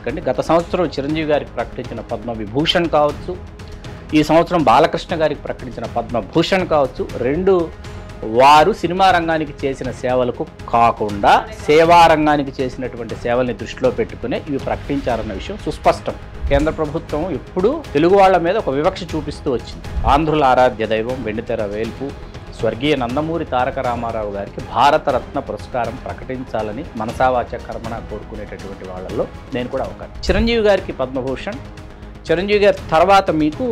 గుర్తుపెట్టుకోండి. గత సంవత్సరం చిరంజీవి గారికి ప్రకటించిన పద్మవిభూషణ్ కావచ్చు, ఈ సంవత్సరం బాలకృష్ణ గారికి ప్రకటించిన పద్మభూషణ్ కావచ్చు, రెండు వారు సినిమా రంగానికి చేసిన సేవలకు కాకుండా సేవా రంగానికి చేసినటువంటి సేవల్ని దృష్టిలో పెట్టుకునే ఇవి ప్రకటించారన్న విషయం సుస్పష్టం. కేంద్ర ప్రభుత్వం ఎప్పుడూ తెలుగు వాళ్ళ మీద ఒక వివక్ష చూపిస్తూ వచ్చింది. ఆంధ్రుల ఆరాధ్య దైవం వెండితెర వేల్పు స్వర్గీయ నందమూరి తారక రామారావు గారికి భారతరత్న పురస్కారం ప్రకటించాలని మనసావాచ కర్మణ కోరుకునేటటువంటి వాళ్ళల్లో నేను కూడా ఒక. చిరంజీవి గారికి పద్మభూషణ్, చిరంజీవి గారి తర్వాత మీకు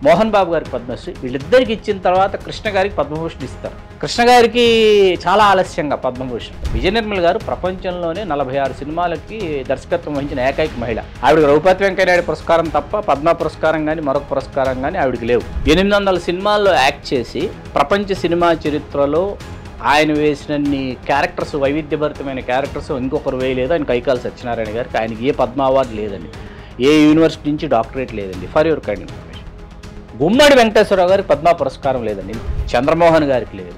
మోహన్ బాబు గారికి పద్మశ్రీ, వీళ్ళిద్దరికి ఇచ్చిన తర్వాత కృష్ణ గారికి పద్మభూషణ్ ఇస్తారు. కృష్ణ గారికి చాలా ఆలస్యంగా పద్మభూషణ్. విజయ నిర్మల్ గారు ప్రపంచంలోనే 46 సినిమాలకి దర్శకత్వం వహించిన ఏకైక మహిళ. ఆవిడకి రఘుపతి వెంకయ్యనాయుడు పురస్కారం తప్ప పద్మ పురస్కారం కానీ మరొక పురస్కారం కానీ ఆవిడకి లేవు. 800 సినిమాల్లో యాక్ట్ చేసి ప్రపంచ సినిమా చరిత్రలో ఆయన వేసినన్ని క్యారెక్టర్స్, వైవిధ్యభరితమైన క్యారెక్టర్స్ ఇంకొకరు వేయలేదు. ఆయన కైకాల సత్యనారాయణ గారికి, ఆయనకి ఏ పద్మ అవార్డు లేదండి, ఏ యూనివర్సిటీ నుంచి డాక్టరేట్ లేదండి. For your kind information. Gummadi Venkateswara Rao గారికి పద్మ పురస్కారం లేదండి, చంద్రమోహన్ గారికి లేదు,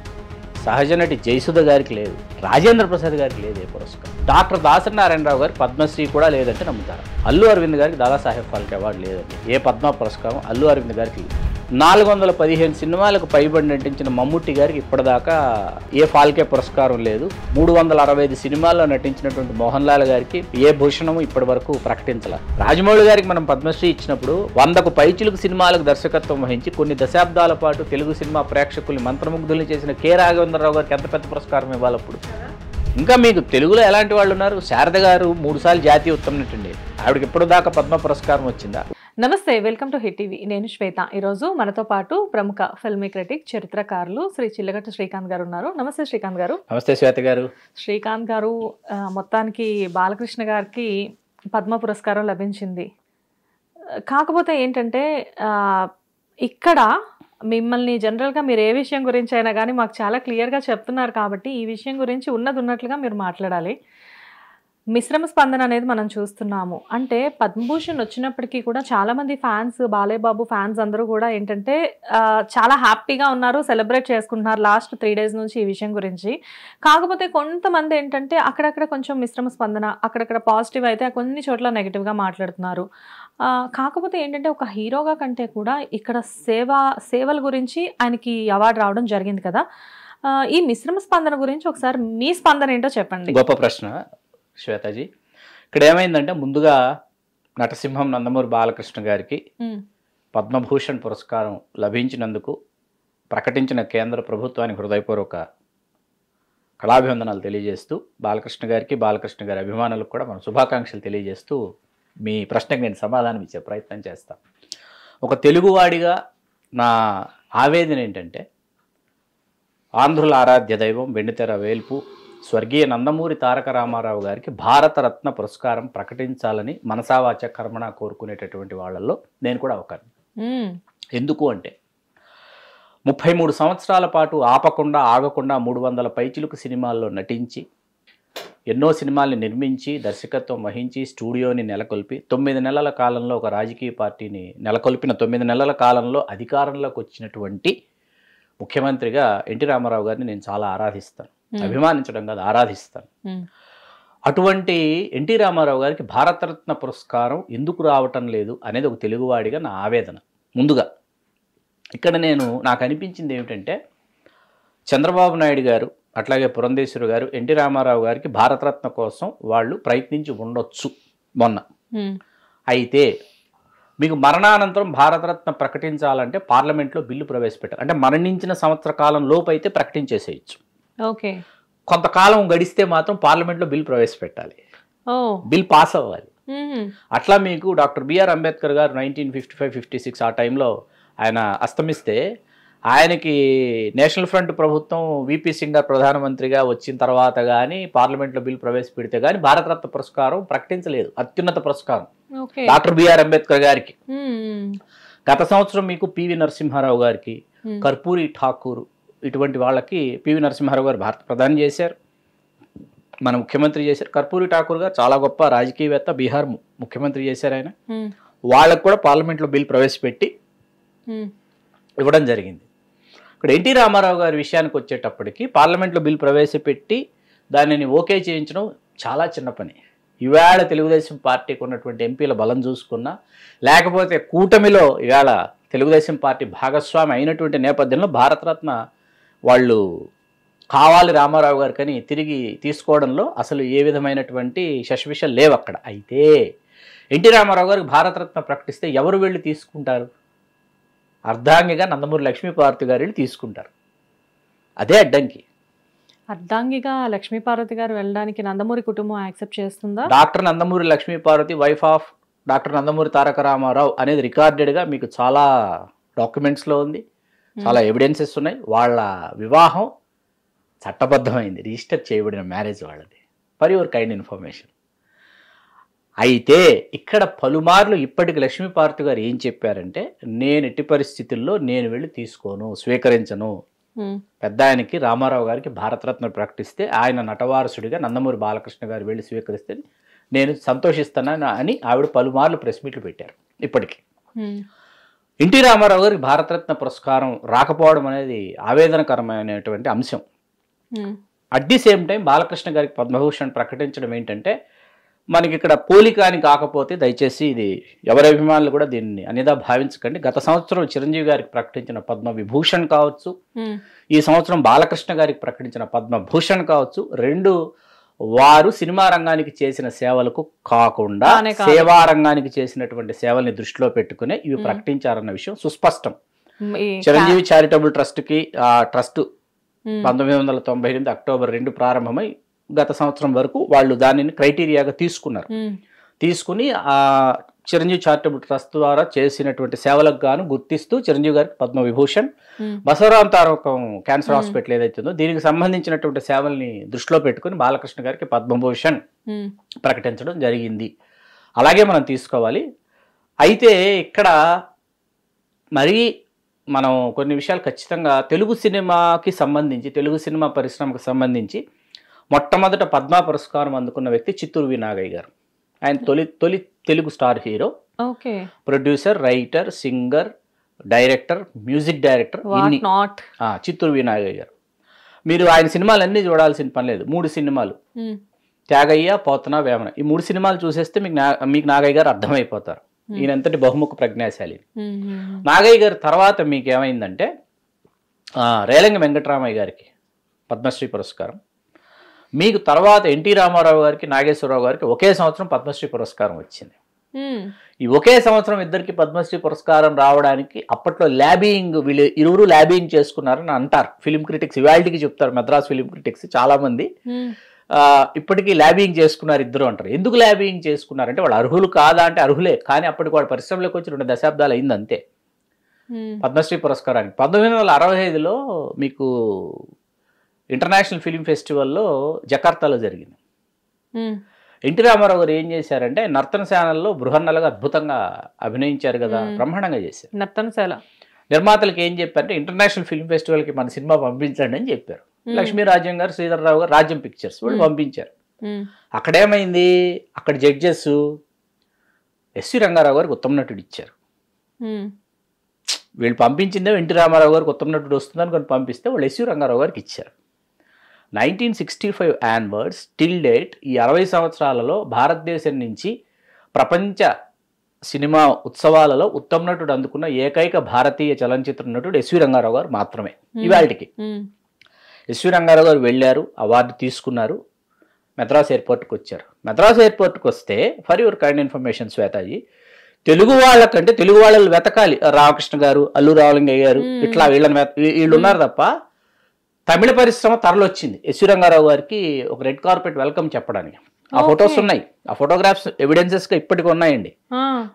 సహజనటి జయసుధ గారికి లేదు, రాజేంద్ర ప్రసాద్ గారికి లేదు ఏ పురస్కారం. డాక్టర్ దాసరి నారాయణరావు గారికి పద్మశ్రీ కూడా లేదంటే నమ్ముతారు. అల్లు అరవింద్ గారికి దాదాసాహెబ్ ఫాల్కే అవార్డు లేదండి, ఏ పద్మ పురస్కారం అల్లు అరవింద్ గారికి లేదు. 415 సినిమాలకు పైబడి నటించిన మమ్ముట్టి గారికి ఇప్పటిదాకా ఏ ఫాల్కే పురస్కారం లేదు. 365 సినిమాల్లో నటించినటువంటి మోహన్ లాల్ గారికి ఏ భూషణము ఇప్పటి వరకు ప్రకటించాల. రాజమౌళి గారికి మనం పద్మశ్రీ ఇచ్చినప్పుడు 100కు పైచిలుకు సినిమాలకు దర్శకత్వం వహించి కొన్ని దశాబ్దాల పాటు తెలుగు సినిమా ప్రేక్షకుల్ని మంత్రముగ్ధుల్ని చేసిన కె రాఘవేంద్రరావు గారికి ఎంత పెద్ద పురస్కారం ఇవ్వాలి అప్పుడు. ఇంకా మీకు తెలుగులో ఎలాంటి వాళ్ళు ఉన్నారు? శారద గారు 3 సార్లు జాతీయ ఉత్తమ నటండి, ఆవిడకి ఇప్పుడు దాకా పద్మ పురస్కారం వచ్చిందా? నమస్తే, వెల్కమ్ టు హిట్ టీవీ. నేను శ్వేత. ఈరోజు మనతో పాటు ప్రముఖ ఫిల్మీ క్రిటిక్, చరిత్రకారులు శ్రీ చిల్లగట్ట శ్రీకాంత్ గారు ఉన్నారు. నమస్తే శ్రీకాంత్ గారు. నమస్తే శ్వేత గారు. శ్రీకాంత్ గారు, మొత్తానికి బాలకృష్ణ గారికి పద్మ పురస్కారం లభించింది. కాకపోతే ఏంటంటే ఇక్కడ మిమ్మల్ని జనరల్గా మీరు ఏ విషయం గురించి అయినా కానీ మాకు చాలా క్లియర్గా చెప్తున్నారు కాబట్టి ఈ విషయం గురించి ఉన్నది ఉన్నట్లుగా మీరు మాట్లాడాలి. మిశ్రమ స్పందన అనేది మనం చూస్తున్నాము. అంటే పద్మభూషణ్ వచ్చినప్పటికీ కూడా చాలామంది ఫ్యాన్స్, బాలయ్య బాబు ఫ్యాన్స్ అందరూ కూడా ఏంటంటే చాలా హ్యాపీగా ఉన్నారు, సెలబ్రేట్ చేసుకుంటున్నారు లాస్ట్ 3 days నుంచి ఈ విషయం గురించి. కాకపోతే కొంతమంది ఏంటంటే అక్కడక్కడ కొంచెం మిశ్రమ స్పందన, అక్కడక్కడ పాజిటివ్ అయితే కొన్ని చోట్ల నెగిటివ్గా మాట్లాడుతున్నారు. కాకపోతే ఏంటంటే ఒక హీరోగా కంటే కూడా ఇక్కడ సేవల గురించి ఆయనకి అవార్డు రావడం జరిగింది కదా. ఈ మిశ్రమ స్పందన గురించి ఒకసారి మీ స్పందన ఏంటో చెప్పండి. గొప్ప ప్రశ్న శ్వేతాజీ. ఇక్కడ ఏమైందంటే ముందుగా నటసింహం నందమూరి బాలకృష్ణ గారికి పద్మభూషణ్ పురస్కారం లభించినందుకు ప్రకటించిన కేంద్ర ప్రభుత్వానికి హృదయపూర్వక కళాభివందనాలు తెలియజేస్తూ, బాలకృష్ణ గారికి, బాలకృష్ణ గారి అభిమానులకు కూడా మనం శుభాకాంక్షలు తెలియజేస్తూ మీ ప్రశ్నకు నేను సమాధానం ఇచ్చే ప్రయత్నం చేస్తాను. ఒక తెలుగువాడిగా నా ఆవేదన ఏంటంటే, ఆంధ్రుల ఆరాధ్య దైవం వెండితెర వేల్పు స్వర్గీయ నందమూరి తారక రామారావు గారికి భారతరత్న పురస్కారం ప్రకటించాలని మనసావాచ కర్మణ కోరుకునేటటువంటి వాళ్ళల్లో నేను కూడా ఒకరిని. ఎందుకు అంటే 33 సంవత్సరాల పాటు ఆపకుండా ఆగకుండా 300 పైచిలుకు సినిమాల్లో నటించి, ఎన్నో సినిమాల్ని నిర్మించి, దర్శకత్వం వహించి, స్టూడియోని నెలకొల్పి 9 నెలల కాలంలో ఒక రాజకీయ పార్టీని నెలకొల్పిన 9 నెలల కాలంలో అధికారంలోకి వచ్చినటువంటి ముఖ్యమంత్రిగా ఎన్టీ రామారావు గారిని నేను చాలా ఆరాధిస్తాను. అభిమానించడం కాదు, ఆరాధిస్తాను. అటువంటి ఎన్టీ రామారావు గారికి భారతరత్న పురస్కారం ఎందుకు రావటం లేదు అనేది ఒక తెలుగువాడిగా నా ఆవేదన. ముందుగా ఇక్కడ నాకు అనిపించింది ఏమిటంటే, చంద్రబాబు నాయుడు గారు అట్లాగే పురంధేశ్వరి గారు ఎన్టీ రామారావు గారికి భారతరత్న కోసం వాళ్ళు ప్రయత్నించి ఉండొచ్చు మొన్న. అయితే మీకు మరణానంతరం భారతరత్న ప్రకటించాలంటే పార్లమెంట్లో బిల్లు ప్రవేశపెట్టాలి. అంటే మరణించిన సంవత్సర కాలం లోపు అయితే ప్రకటించేసేయచ్చు. ఓకే, కొంతకాలం గడిస్తే మాత్రం పార్లమెంట్లో బిల్ ప్రవేశపెట్టాలి, బిల్ పాస్ అవ్వాలి. అట్లా మీకు డాక్టర్ బిఆర్ అంబేద్కర్ గారు 1955-56 ఆ టైంలో ఆయన అస్తమిస్తే, ఆయనకి నేషనల్ ఫ్రంట్ ప్రభుత్వం విపి సింగ్ గారు ప్రధానమంత్రిగా వచ్చిన తర్వాత కానీ పార్లమెంట్లో బిల్ ప్రవేశపెడితే కానీ భారతరత్న పురస్కారం ప్రకటించలేదు. అత్యున్నత పురస్కారం డాక్టర్ బిఆర్ అంబేద్కర్ గారికి. గత సంవత్సరం మీకు పివి నరసింహారావు గారికి, కర్పూరి ఠాకూర్ ఇటువంటి వాళ్ళకి పివి నరసింహారావు గారు భారత ప్రధాని చేశారు, మన ముఖ్యమంత్రి చేశారు. కర్పూరి ఠాకూర్ గారు చాలా గొప్ప రాజకీయవేత్త, బీహార్ ముఖ్యమంత్రి చేశారు ఆయన. వాళ్ళకు కూడా పార్లమెంట్లో బిల్ ప్రవేశపెట్టి ఇవ్వడం జరిగింది. ఇక్కడ ఎన్టీ రామారావు గారి విషయానికి వచ్చేటప్పటికి పార్లమెంట్లో బిల్ ప్రవేశపెట్టి దానిని ఓకే చేయించడం చాలా చిన్న పని. ఇవాళ తెలుగుదేశం పార్టీకి ఉన్నటువంటి ఎంపీల బలం చూసుకున్నా, లేకపోతే కూటమిలో ఇవాళ తెలుగుదేశం పార్టీ భాగస్వామి అయినటువంటి నేపథ్యంలో భారతరత్న వాళ్ళు కావాలి రామారావు గారికని తిరిగి తీసుకోవడంలో అసలు ఏ విధమైనటువంటి శశవిషలు లేవు అక్కడ. అయితే ఎన్టీ రామారావు గారికి భారతరత్న ప్రకటిస్తే ఎవరు వెళ్ళి తీసుకుంటారు? అర్ధాంగిగా నందమూరి లక్ష్మీపార్వతి గారు వెళ్ళి తీసుకుంటారు. అదే అడ్డంకి. అర్ధాంగిగా లక్ష్మీపార్వతి గారు వెళ్ళడానికి నందమూరి కుటుంబం యాక్సెప్ట్ చేస్తుందా? Doctor Nandamuri Lakshmi Parvathi, wife of doctor Nandamuri Taraka Rama Rao అనేది రికార్డెడ్గా మీకు చాలా డాక్యుమెంట్స్లో ఉంది, చాలా ఎవిడెన్సెస్ ఉన్నాయి. వాళ్ళ వివాహం చట్టబద్ధమైంది, రిజిస్టర్ చేయబడిన మ్యారేజ్ వాళ్ళది. For your kind information. అయితే ఇక్కడ పలుమార్లు ఇప్పటికి లక్ష్మీపార్వతి గారు ఏం చెప్పారంటే, నేను ఎట్టి పరిస్థితుల్లో నేను వెళ్ళి తీసుకోను, స్వీకరించను. పెద్ద ఆయనకి రామారావు గారికి భారతరత్న ప్రకటిస్తే ఆయన నటవారసుడిగా నందమూరి బాలకృష్ణ గారు వెళ్ళి స్వీకరిస్తే నేను సంతోషిస్తాను అని ఆవిడ పలుమార్లు ప్రెస్ మీట్లు పెట్టారు. ఇప్పటికీ ఎన్టీ రామారావు గారికి భారతరత్న పురస్కారం రాకపోవడం అనేది ఆవేదనకరమైనటువంటి అంశం. At the same time Balakrishna గారికి పద్మభూషణ్ ప్రకటించడం ఏంటంటే, మనకి ఇక్కడ పోలిక అని కాకపోతే దయచేసి ఇది ఎవరి అభిమానులు కూడా దీన్ని అనేదా భావించకండి. గత సంవత్సరం చిరంజీవి గారికి ప్రకటించిన పద్మవిభూషణ్ కావచ్చు, ఈ సంవత్సరం బాలకృష్ణ గారికి ప్రకటించిన పద్మభూషణ్ కావచ్చు, రెండు వారు సినిమా రంగానికి చేసిన సేవలకు కాకుండా సేవా రంగానికి చేసినటువంటి సేవల్ని దృష్టిలో పెట్టుకునే ఇవి ప్రకటించారన్న విషయం సుస్పష్టం. చిరంజీవి చారిటబుల్ ట్రస్ట్కి ఆ ట్రస్ట్ 1998 అక్టోబర్ 2 ప్రారంభమై గత సంవత్సరం వరకు వాళ్ళు దానిని క్రైటీరియాగా తీసుకున్నారు. తీసుకుని ఆ చిరంజీవి చారిటబుల్ ట్రస్ట్ ద్వారా చేసినటువంటి సేవలకు గాను గుర్తిస్తూ చిరంజీవి గారికి పద్మవిభూషణ్, బసవరాం తారకం క్యాన్సర్ హాస్పిటల్ ఏదైతుందో దీనికి సంబంధించినటువంటి సేవల్ని దృష్టిలో పెట్టుకుని బాలకృష్ణ గారికి పద్మభూషణ్ ప్రకటించడం జరిగింది. అలాగే మనం తీసుకోవాలి. అయితే ఇక్కడ మరీ మనం కొన్ని విషయాలు ఖచ్చితంగా తెలుగు సినిమాకి సంబంధించి, తెలుగు సినిమా పరిశ్రమకు సంబంధించి మొట్టమొదట పద్మ పురస్కారం అందుకున్న వ్యక్తి చిత్తూరు వి నాగయ్య గారు. ఆయన తొలి Telugu star hero, producer, writer, singer, director, music director, Chittoor V Nagaiah garu. మీరు ఆయన సినిమాలన్నీ చూడాల్సిన పని లేదు. 3 సినిమాలు, త్యాగయ్య, పోతన, వేమన, ఈ 3 సినిమాలు చూసేస్తే మీకు నాగయ్య గారు అర్థమైపోతారు. ఈయనంతటి బహుముఖ ప్రజ్ఞాశాలి. నాగయ్య గారి తర్వాత మీకు ఏమైందంటే రేలంగి వెంకటరామయ్య గారికి పద్మశ్రీ పురస్కారం, మీకు తర్వాత ఎన్టీ రామారావు గారికి, నాగేశ్వరరావు గారికి ఒకే సంవత్సరం పద్మశ్రీ పురస్కారం వచ్చింది. ఈ ఒకే సంవత్సరం ఇద్దరికి పద్మశ్రీ పురస్కారం రావడానికి అప్పట్లో ల్యాబింగ్, వీళ్ళు ఇరువురు ల్యాబింగ్ చేసుకున్నారని అంటారు ఫిలిం క్రిటిక్స్. ఇవాళకి చెప్తారు మెద్రాస్ ఫిలిం క్రిటిక్స్ చాలా మంది, ఇప్పటికీ ల్యాబింగ్ చేసుకున్నారు ఇద్దరు అంటారు. ఎందుకు ల్యాబింగ్ చేసుకున్నారంటే వాళ్ళు అర్హులు కాదా అంటే అర్హులే, కానీ అప్పటికి వాడు పరిశ్రమలోకి వచ్చి 2 దశాబ్దాలు అయింది అంతే పద్మశ్రీ పురస్కారానికి. 1965లో మీకు ఇంటర్నేషనల్ ఫిలిం ఫెస్టివల్లో జకార్తాలో జరిగింది. ఎన్టీ రామారావు గారు ఏం చేశారంటే నర్తనశాలలో బృహన్నలుగా అద్భుతంగా అభినయించారు కదా, బ్రహ్మాండంగా చేశారు. నర్తనశాల నిర్మాతలకు ఏం చెప్పారంటే ఇంటర్నేషనల్ ఫిల్మ్ ఫెస్టివల్కి మన సినిమా పంపించండి అని చెప్పారు. లక్ష్మీరాజ్యం గారు, శ్రీధర్రావు గారు, రాజ్యం పిక్చర్స్ వాళ్ళు పంపించారు. అక్కడేమైంది, అక్కడ జడ్జెస్ ఎస్వి రంగారావు గారికి ఉత్తమ నటుడు ఇచ్చారు. వీళ్ళు పంపించిందే ఎన్టీ రామారావు గారికి ఉత్తమ నటుడు వస్తుందని కొన్ని పంపిస్తే వాళ్ళు ఎస్వి రంగారావు గారికి ఇచ్చారు. 1965 యాన్వర్డ్స్ టిల్ డేట్ ఈ 60 సంవత్సరాలలో భారతదేశం నుంచి ప్రపంచ సినిమా ఉత్సవాలలో ఉత్తమ నటుడు అందుకున్న ఏకైక భారతీయ చలనచిత్ర నటుడు ఎస్వి రంగారావు గారు మాత్రమే. ఇవాళకి ఎస్వి రంగారావు గారు వెళ్ళారు, అవార్డు తీసుకున్నారు, మెద్రాస్ ఎయిర్పోర్ట్కి వచ్చారు. మెద్రాస్ ఎయిర్పోర్ట్కి వస్తే for your kind information Shwetha ji, Telugu వాళ్ళకంటే తెలుగు వాళ్ళని వెతకాలి. రామకృష్ణ గారు, అల్లు రామలింగయ్య గారు, ఇట్లా వీళ్ళు ఉన్నారు తప్ప తమిళ పరిశ్రమ తరలొచ్చింది ఎస్వి రంగారావు గారికి ఒక రెడ్ కార్పెట్ వెల్కమ్ చెప్పడానికి. ఆ ఫొటోస్ ఉన్నాయి, ఆ ఫోటోగ్రాఫ్స్ ఎవిడెన్సెస్ గా ఇప్పటికి ఉన్నాయండి.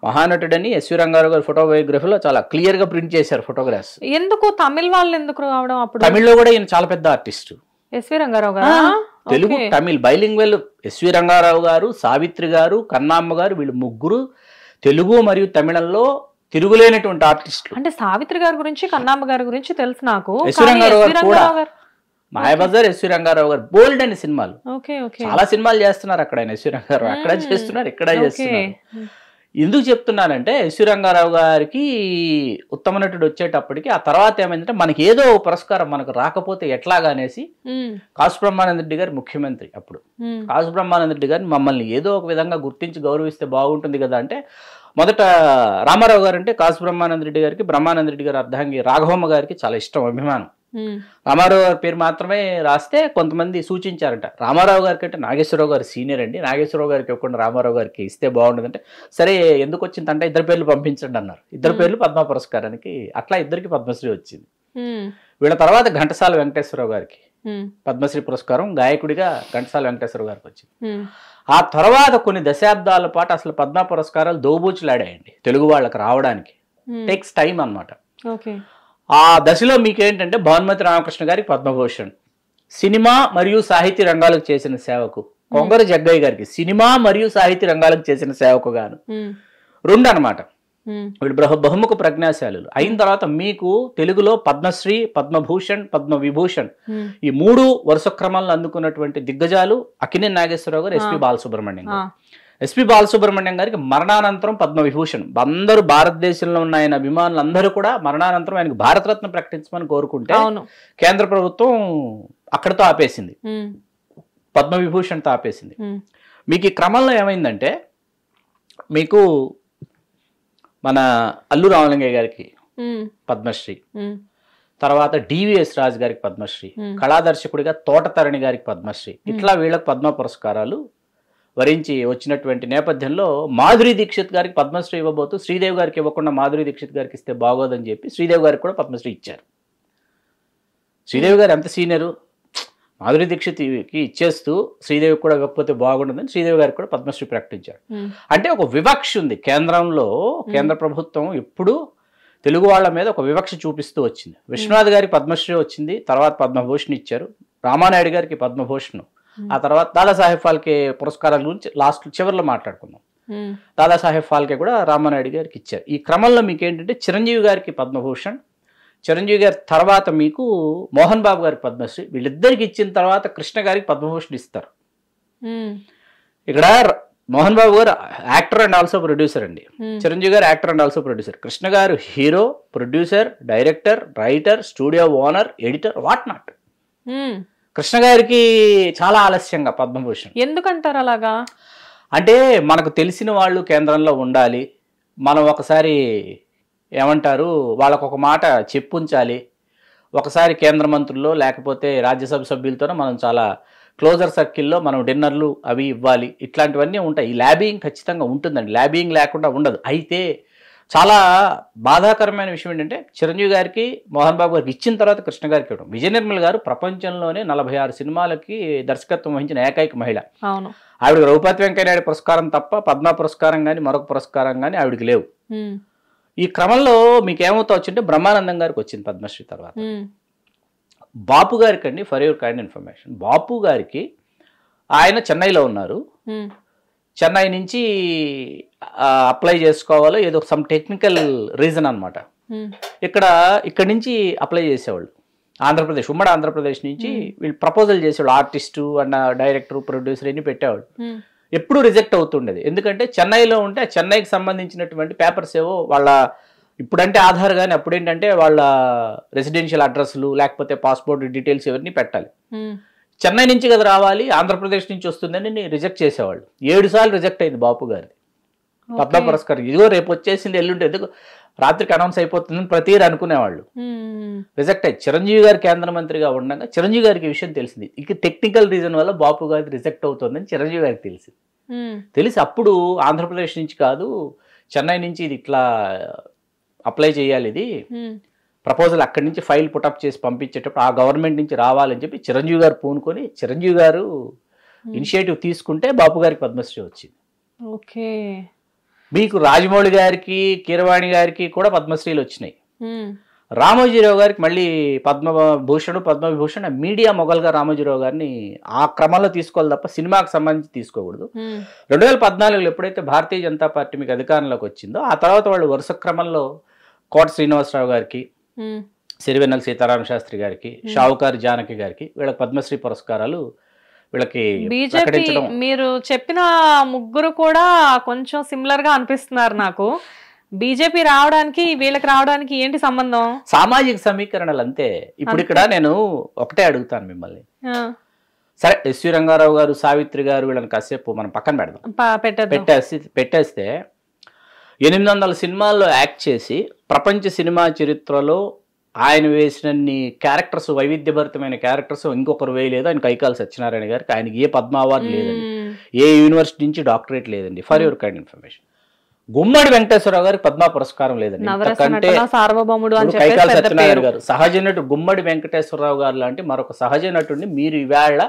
మహానటుడని ఎస్వి రంగారావు గారి ఫోటోబయోగ్రఫీలో చాలా క్లియర్ గా ప్రింట్ చేశారు ఫోటోగ్రాఫ్స్. ఎందుకు తమిళ వాళ్ళు ఎందుకు రావడం? అప్పుడు తమిళ్లో కూడా ఈయన చాలా పెద్ద ఆర్టిస్ట్ ఎస్వి రంగారావు గారు. తెలుగు తమిళ్ బైలింగ్వెల్ ఎస్వి రంగారావు గారు, సావిత్రి గారు, కన్నామ్మ గారు, వీళ్ళు ముగ్గురు తెలుగు మరియు తమిళంలో తిరుగులేనటువంటి ఆర్టిస్టులు. అంటే సావిత్రి గారి గురించి, కన్నామ్మ గారి గురించి తెలుసు నాకు. ఎస్వి రంగారావు గారు కూడా, మాయాబజార్, ఎస్వి రంగారావు గారు, బోల్డ్ అని సినిమాలు, చాలా సినిమాలు చేస్తున్నారు అక్కడ. ఆయన ఎస్వి రంగారావు అక్కడ చేస్తున్నారు, ఇక్కడ చేస్తున్నారు. ఎందుకు చెప్తున్నానంటే ఎస్వి రంగారావు గారికి ఉత్తమ నటుడు వచ్చేటప్పటికి ఆ తర్వాత ఏమైందంటే మనకి ఏదో పురస్కారం మనకు రాకపోతే ఎట్లాగా అనేసి కాసు బ్రహ్మానంద రెడ్డి గారు ముఖ్యమంత్రి అప్పుడు. కాసు బ్రహ్మానంద రెడ్డి గారిని మమ్మల్ని ఏదో ఒక విధంగా గుర్తించి గౌరవిస్తే బాగుంటుంది కదా అంటే మొదట రామారావు గారు అంటే కాసు బ్రహ్మానంద రెడ్డి గారికి బ్రహ్మానంద రెడ్డి గారి అర్ధాంగి రాఘవమ్మ గారికి చాలా ఇష్టం, అభిమానం. రామారావు గారి పేరు మాత్రమే రాస్తే కొంతమంది సూచించారంట. రామారావు గారికి అంటే నాగేశ్వరరావు గారు సీనియర్ అండి, నాగేశ్వరరావు గారికి ఇవ్వకుండా రామారావు గారికి ఇస్తే బాగుంటుందంటే సరే ఎందుకు వచ్చిందంటే 2 పేర్లు పంపించండి అన్నారు. 2 పేర్లు పద్మ పురస్కారానికి, అట్లా 2కి పద్మశ్రీ వచ్చింది. వీళ్ళ తర్వాత ఘంటసాల వెంకటేశ్వరరావు గారికి పద్మశ్రీ పురస్కారం గాయకుడిగా ఘంటసాల వెంకటేశ్వరరావు గారికి వచ్చింది. ఆ తర్వాత కొన్ని దశాబ్దాల పాటు అసలు పద్మ పురస్కారాలు దోబూచులాడాయండి తెలుగు వాళ్ళకి రావడానికి. టేక్స్ టైం అన్నమాట. ఆ దశలో మీకేంటంటే భానుమతి రామకృష్ణ గారికి పద్మభూషణ్, సినిమా మరియు సాహితీ రంగాలకు చేసిన సేవకు. కొంగర జగ్గయ్య గారికి సినిమా మరియు సాహితీ రంగాలకు చేసిన సేవకు గాను 2 అనమాట. వీళ్ళు బహుముఖ ప్రజ్ఞాశాలులు అయిన తర్వాత మీకు తెలుగులో పద్మశ్రీ, పద్మభూషణ్, పద్మవిభూషణ్ ఈ 3 వరుస క్రమాలను అందుకున్నటువంటి దిగ్గజాలు అక్కినేని నాగేశ్వరరావు గారు, ఎస్పి బాలసుబ్రహ్మణ్యం గారు. ఎస్పి బాలసుబ్రహ్మణ్యం గారికి మరణానంతరం పద్మవిభూషణ్. అందరూ భారతదేశంలో ఉన్న ఆయన అభిమానులు అందరూ కూడా మరణానంతరం ఆయనకు భారతరత్న ప్రకటించమని కోరుకుంటే కేంద్ర ప్రభుత్వం అక్కడితో ఆపేసింది, పద్మవిభూషణ్తో ఆపేసింది. మీకు ఈ క్రమంలో ఏమైందంటే మీకు మన అల్లు రామలింగయ్య గారికి పద్మశ్రీ, తర్వాత డివిఎస్ రాజు గారికి పద్మశ్రీ, కళాదర్శకుడిగా తోటతరణి గారికి పద్మశ్రీ, ఇట్లా వీళ్ళకి పద్మ పురస్కారాలు వరించి వచ్చినటువంటి నేపథ్యంలో మాధురి దీక్షిత్ గారికి పద్మశ్రీ ఇవ్వబోతూ శ్రీదేవి గారికి ఇవ్వకుండా మాధురి దీక్షిత్ గారికి ఇస్తే బాగోదని చెప్పి శ్రీదేవి గారికి కూడా పద్మశ్రీ ఇచ్చారు. శ్రీదేవి గారు ఎంత సీనియరు, మాధురి దీక్షిత్కి ఇచ్చేస్తూ శ్రీదేవికి కూడా ఇవ్వకపోతే బాగుంటుందని శ్రీదేవి గారికి కూడా పద్మశ్రీ ప్రకటించారు. అంటే ఒక వివక్ష ఉంది కేంద్రంలో. కేంద్ర ప్రభుత్వం ఎప్పుడు తెలుగు వాళ్ళ మీద ఒక వివక్ష చూపిస్తూ వచ్చింది. విశ్వనాథ్ గారికి పద్మశ్రీ వచ్చింది, తర్వాత పద్మభూషణ్ ఇచ్చారు. రామానాయుడు గారికి పద్మభూషణ్, ఆ తర్వాత దాదాసాహెబ్ ఫాల్కే పురస్కారాల గురించి చివరిలో మాట్లాడుకుందాం. దాదాసాహెబ్ ఫాల్కే కూడా రామానాయుడు గారికి ఇచ్చారు. ఈ క్రమంలో మీకు ఏంటంటే చిరంజీవి గారికి పద్మభూషణ్, చిరంజీవి గారి తర్వాత మీకు మోహన్ బాబు గారికి పద్మశ్రీ, వీళ్ళిద్దరికి ఇచ్చిన తర్వాత కృష్ణ గారికి పద్మభూషణ్ ఇస్తారు. ఇక్కడ మోహన్ బాబు గారు యాక్టర్ అండ్ ఆల్సో ప్రొడ్యూసర్ అండి, Chiranjeevi garu actor and also producer, Krishna garu hero, producer, director, writer, studio owner, editor, what not. Krishna గారికి చాలా ఆలస్యంగా పద్మభూషణ్. ఎందుకంటారు అలాగా? అంటే మనకు తెలిసిన వాళ్ళు కేంద్రంలో ఉండాలి, మనం ఒకసారి ఏమంటారు వాళ్ళకు ఒక మాట చెప్పుంచాలి, ఒకసారి కేంద్ర మంత్రుల్లో లేకపోతే రాజ్యసభ సభ్యులతోనే మనం చాలా క్లోజర్ సర్కిల్లో మనం డిన్నర్లు అవి ఇవ్వాలి, ఇట్లాంటివన్నీ ఉంటాయి. ఈ ల్యాబింగ్ ఖచ్చితంగా ఉంటుందండి, ల్యాబింగ్ లేకుండా ఉండదు. అయితే చాలా బాధాకరమైన విషయం ఏంటంటే చిరంజీవి గారికి మోహన్ బాబు గారికి ఇచ్చిన తర్వాత కృష్ణ గారికి ఇవ్వడం. విజయ నిర్మల్ గారు ప్రపంచంలోనే 46 సినిమాలకి దర్శకత్వం వహించిన ఏకైక మహిళ. ఆవిడకి రఘుపతి వెంకయ్యనాయుడు పురస్కారం తప్ప పద్మ పురస్కారం కానీ మరొక పురస్కారం కానీ ఆవిడకి లేవు. ఈ క్రమంలో మీకు ఏమవుతా వచ్చింటే బ్రహ్మానందం గారికి వచ్చింది పద్మశ్రీ. తర్వాత బాపు గారికి అండి, ఫర్ యువర్ కైండ్ ఇన్ఫర్మేషన్, బాపు గారికి ఆయన చెన్నైలో ఉన్నారు, చెన్నై నుంచి అప్లై చేసుకోవాలో ఏదో సమ్ టెక్నికల్ రీజన్ అనమాట. ఇక్కడి నుంచి అప్లై చేసేవాళ్ళు ఆంధ్రప్రదేశ్, ఉమ్మడి ఆంధ్రప్రదేశ్ నుంచి వీళ్ళు ప్రపోజల్ చేసేవాళ్ళు. ఆర్టిస్టు అన్న డైరెక్టర్, ప్రొడ్యూసర్ ఇన్ని పెట్టేవాళ్ళు. ఎప్పుడు రిజెక్ట్ అవుతుండేది, ఎందుకంటే చెన్నైలో ఉంటే ఆ చెన్నైకి సంబంధించినటువంటి పేపర్స్ ఏవో వాళ్ళ ఇప్పుడంటే ఆధార్ కానీ అప్పుడేంటంటే వాళ్ళ రెసిడెన్షియల్ అడ్రస్లు లేకపోతే పాస్పోర్ట్ డీటెయిల్స్ ఇవన్నీ పెట్టాలి. చెన్నై నుంచి కదా రావాలి, ఆంధ్రప్రదేశ్ నుంచి వస్తుందని రిజెక్ట్ చేసేవాళ్ళు. 7 సార్లు రిజెక్ట్ అయింది బాపు గారిది పద్మ పురస్కారం. ఇదిగో రేపు వచ్చేసింది, ఎల్లుంటే ఎందుకు రాత్రికి అనౌన్స్ అయిపోతుందని ప్రతి అనుకునేవాళ్ళు. రిజెక్ట్ అయ్యి చిరంజీవి గారు కేంద్ర మంత్రిగా ఉండగా చిరంజీవి గారికి ఈ విషయం తెలిసింది. ఇక టెక్నికల్ రీజన్ వల్ల బాపు గారికి రిజెక్ట్ అవుతుందని చిరంజీవి గారికి తెలిసి అప్పుడు ఆంధ్రప్రదేశ్ నుంచి కాదు చెన్నై నుంచి ఇది ఇట్లా అప్లై చేయాలి, ఇది ప్రపోజల్ అక్కడి నుంచి ఫైల్ పుటప్ చేసి పంపించేటప్పుడు ఆ గవర్నమెంట్ నుంచి రావాలని చెప్పి చిరంజీవి గారు పూనుకొని చిరంజీవి గారు ఇనిషియేటివ్ తీసుకుంటే బాపు గారికి పద్మశ్రీ వచ్చింది. ఓకే. మీకు రాజమౌళి గారికి, కీరవాణి గారికి కూడా పద్మశ్రీలు వచ్చినాయి. రామోజీరావు గారికి మళ్ళీ పద్మభూషణ్, పద్మవిభూషణ్. మీడియా మొగల్గా రామోజీరావు గారిని ఆ క్రమంలో తీసుకోవాలి తప్ప సినిమాకి సంబంధించి తీసుకోకూడదు. 2014లో ఎప్పుడైతే భారతీయ జనతా పార్టీ మీకు అధికారంలోకి వచ్చిందో ఆ తర్వాత వాళ్ళు వరుస క్రమంలో కోట శ్రీనివాసరావు గారికి, సిరివెన్నెల సీతారామ శాస్త్రి గారికి, షావుకారి జానకి గారికి వీళ్ళకి పద్మశ్రీ పురస్కారాలు వీళ్ళకి బీజేపీ ప్రకటించడం. మీరు చెప్పిన ముగ్గురు కూడా కొంచెం సిమిలర్ గా అనిపిస్తున్నారు నాకు. బీజేపీ రావడానికి వీళ్ళకి రావడానికి ఏంటి సంబంధం? సామాజిక సమీకరణలు అంతే. ఇప్పుడు ఇక్కడ నేను ఒకటే అడుగుతాను మిమ్మల్ని, సరే ఎస్వి రంగారావు గారు, సావిత్రి గారు వీళ్ళని కాసేపు మనం పక్కన పెడదాం, పెట్టేస్తే 800 సినిమాల్లో యాక్ట్ చేసి ప్రపంచ సినిమా చరిత్రలో ఆయన వేసినన్ని క్యారెక్టర్స్, వైవిధ్యభరితమైన క్యారెక్టర్స్ ఇంకొకరు వేయలేదు. ఆయన కైకాల సత్యనారాయణ గారికి ఆయనకి ఏ పద్మ అవార్డు లేదండి, ఏ యూనివర్సిటీ నుంచి డాక్టరేట్ లేదండి. For your kind information. Gummadi Venkateswara Rao గారికి పద్మ పురస్కారం లేదండి. కైకాల సత్యనారాయణ గారు సహజ నటుడు గుమ్మడి వెంకటేశ్వరరావు గారు లాంటి మరొక సహజ నటుడిని మీరు ఈవేళ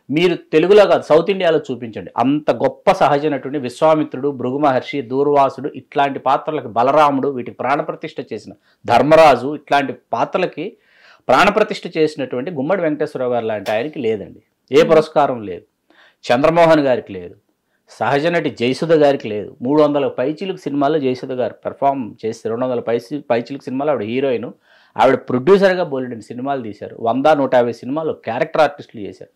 మీరు తెలుగులో కాదు సౌత్ ఇండియాలో చూపించండి. అంత గొప్ప సహజ నటుడిని విశ్వామిత్రుడు, భృగు మహర్షి, దూర్వాసుడు ఇట్లాంటి పాత్రలకి, బలరాముడు వీటికి ప్రాణప్రతిష్ఠ చేసిన ధర్మరాజు ఇట్లాంటి పాత్రలకి ప్రాణప్రతిష్ఠ చేసినటువంటి గుమ్మడి వెంకటేశ్వరరావు గారు లాంటి ఆయనకి లేదండి. ఏ పురస్కారం లేదు. చంద్రమోహన్ గారికి లేదు. సహజ నటి జయసుధ గారికి లేదు. 300 పైచిలుకు సినిమాల్లో జయసుధ గారు పెర్ఫామ్ చేసి 200 పైచిలుకు సినిమాలో ఆవిడ హీరోయిన్, ఆవిడ ప్రొడ్యూసర్గా బోలెడని సినిమాలు తీశారు. 100-150 సినిమాలు క్యారెక్టర్ ఆర్టిస్టులు చేశారు.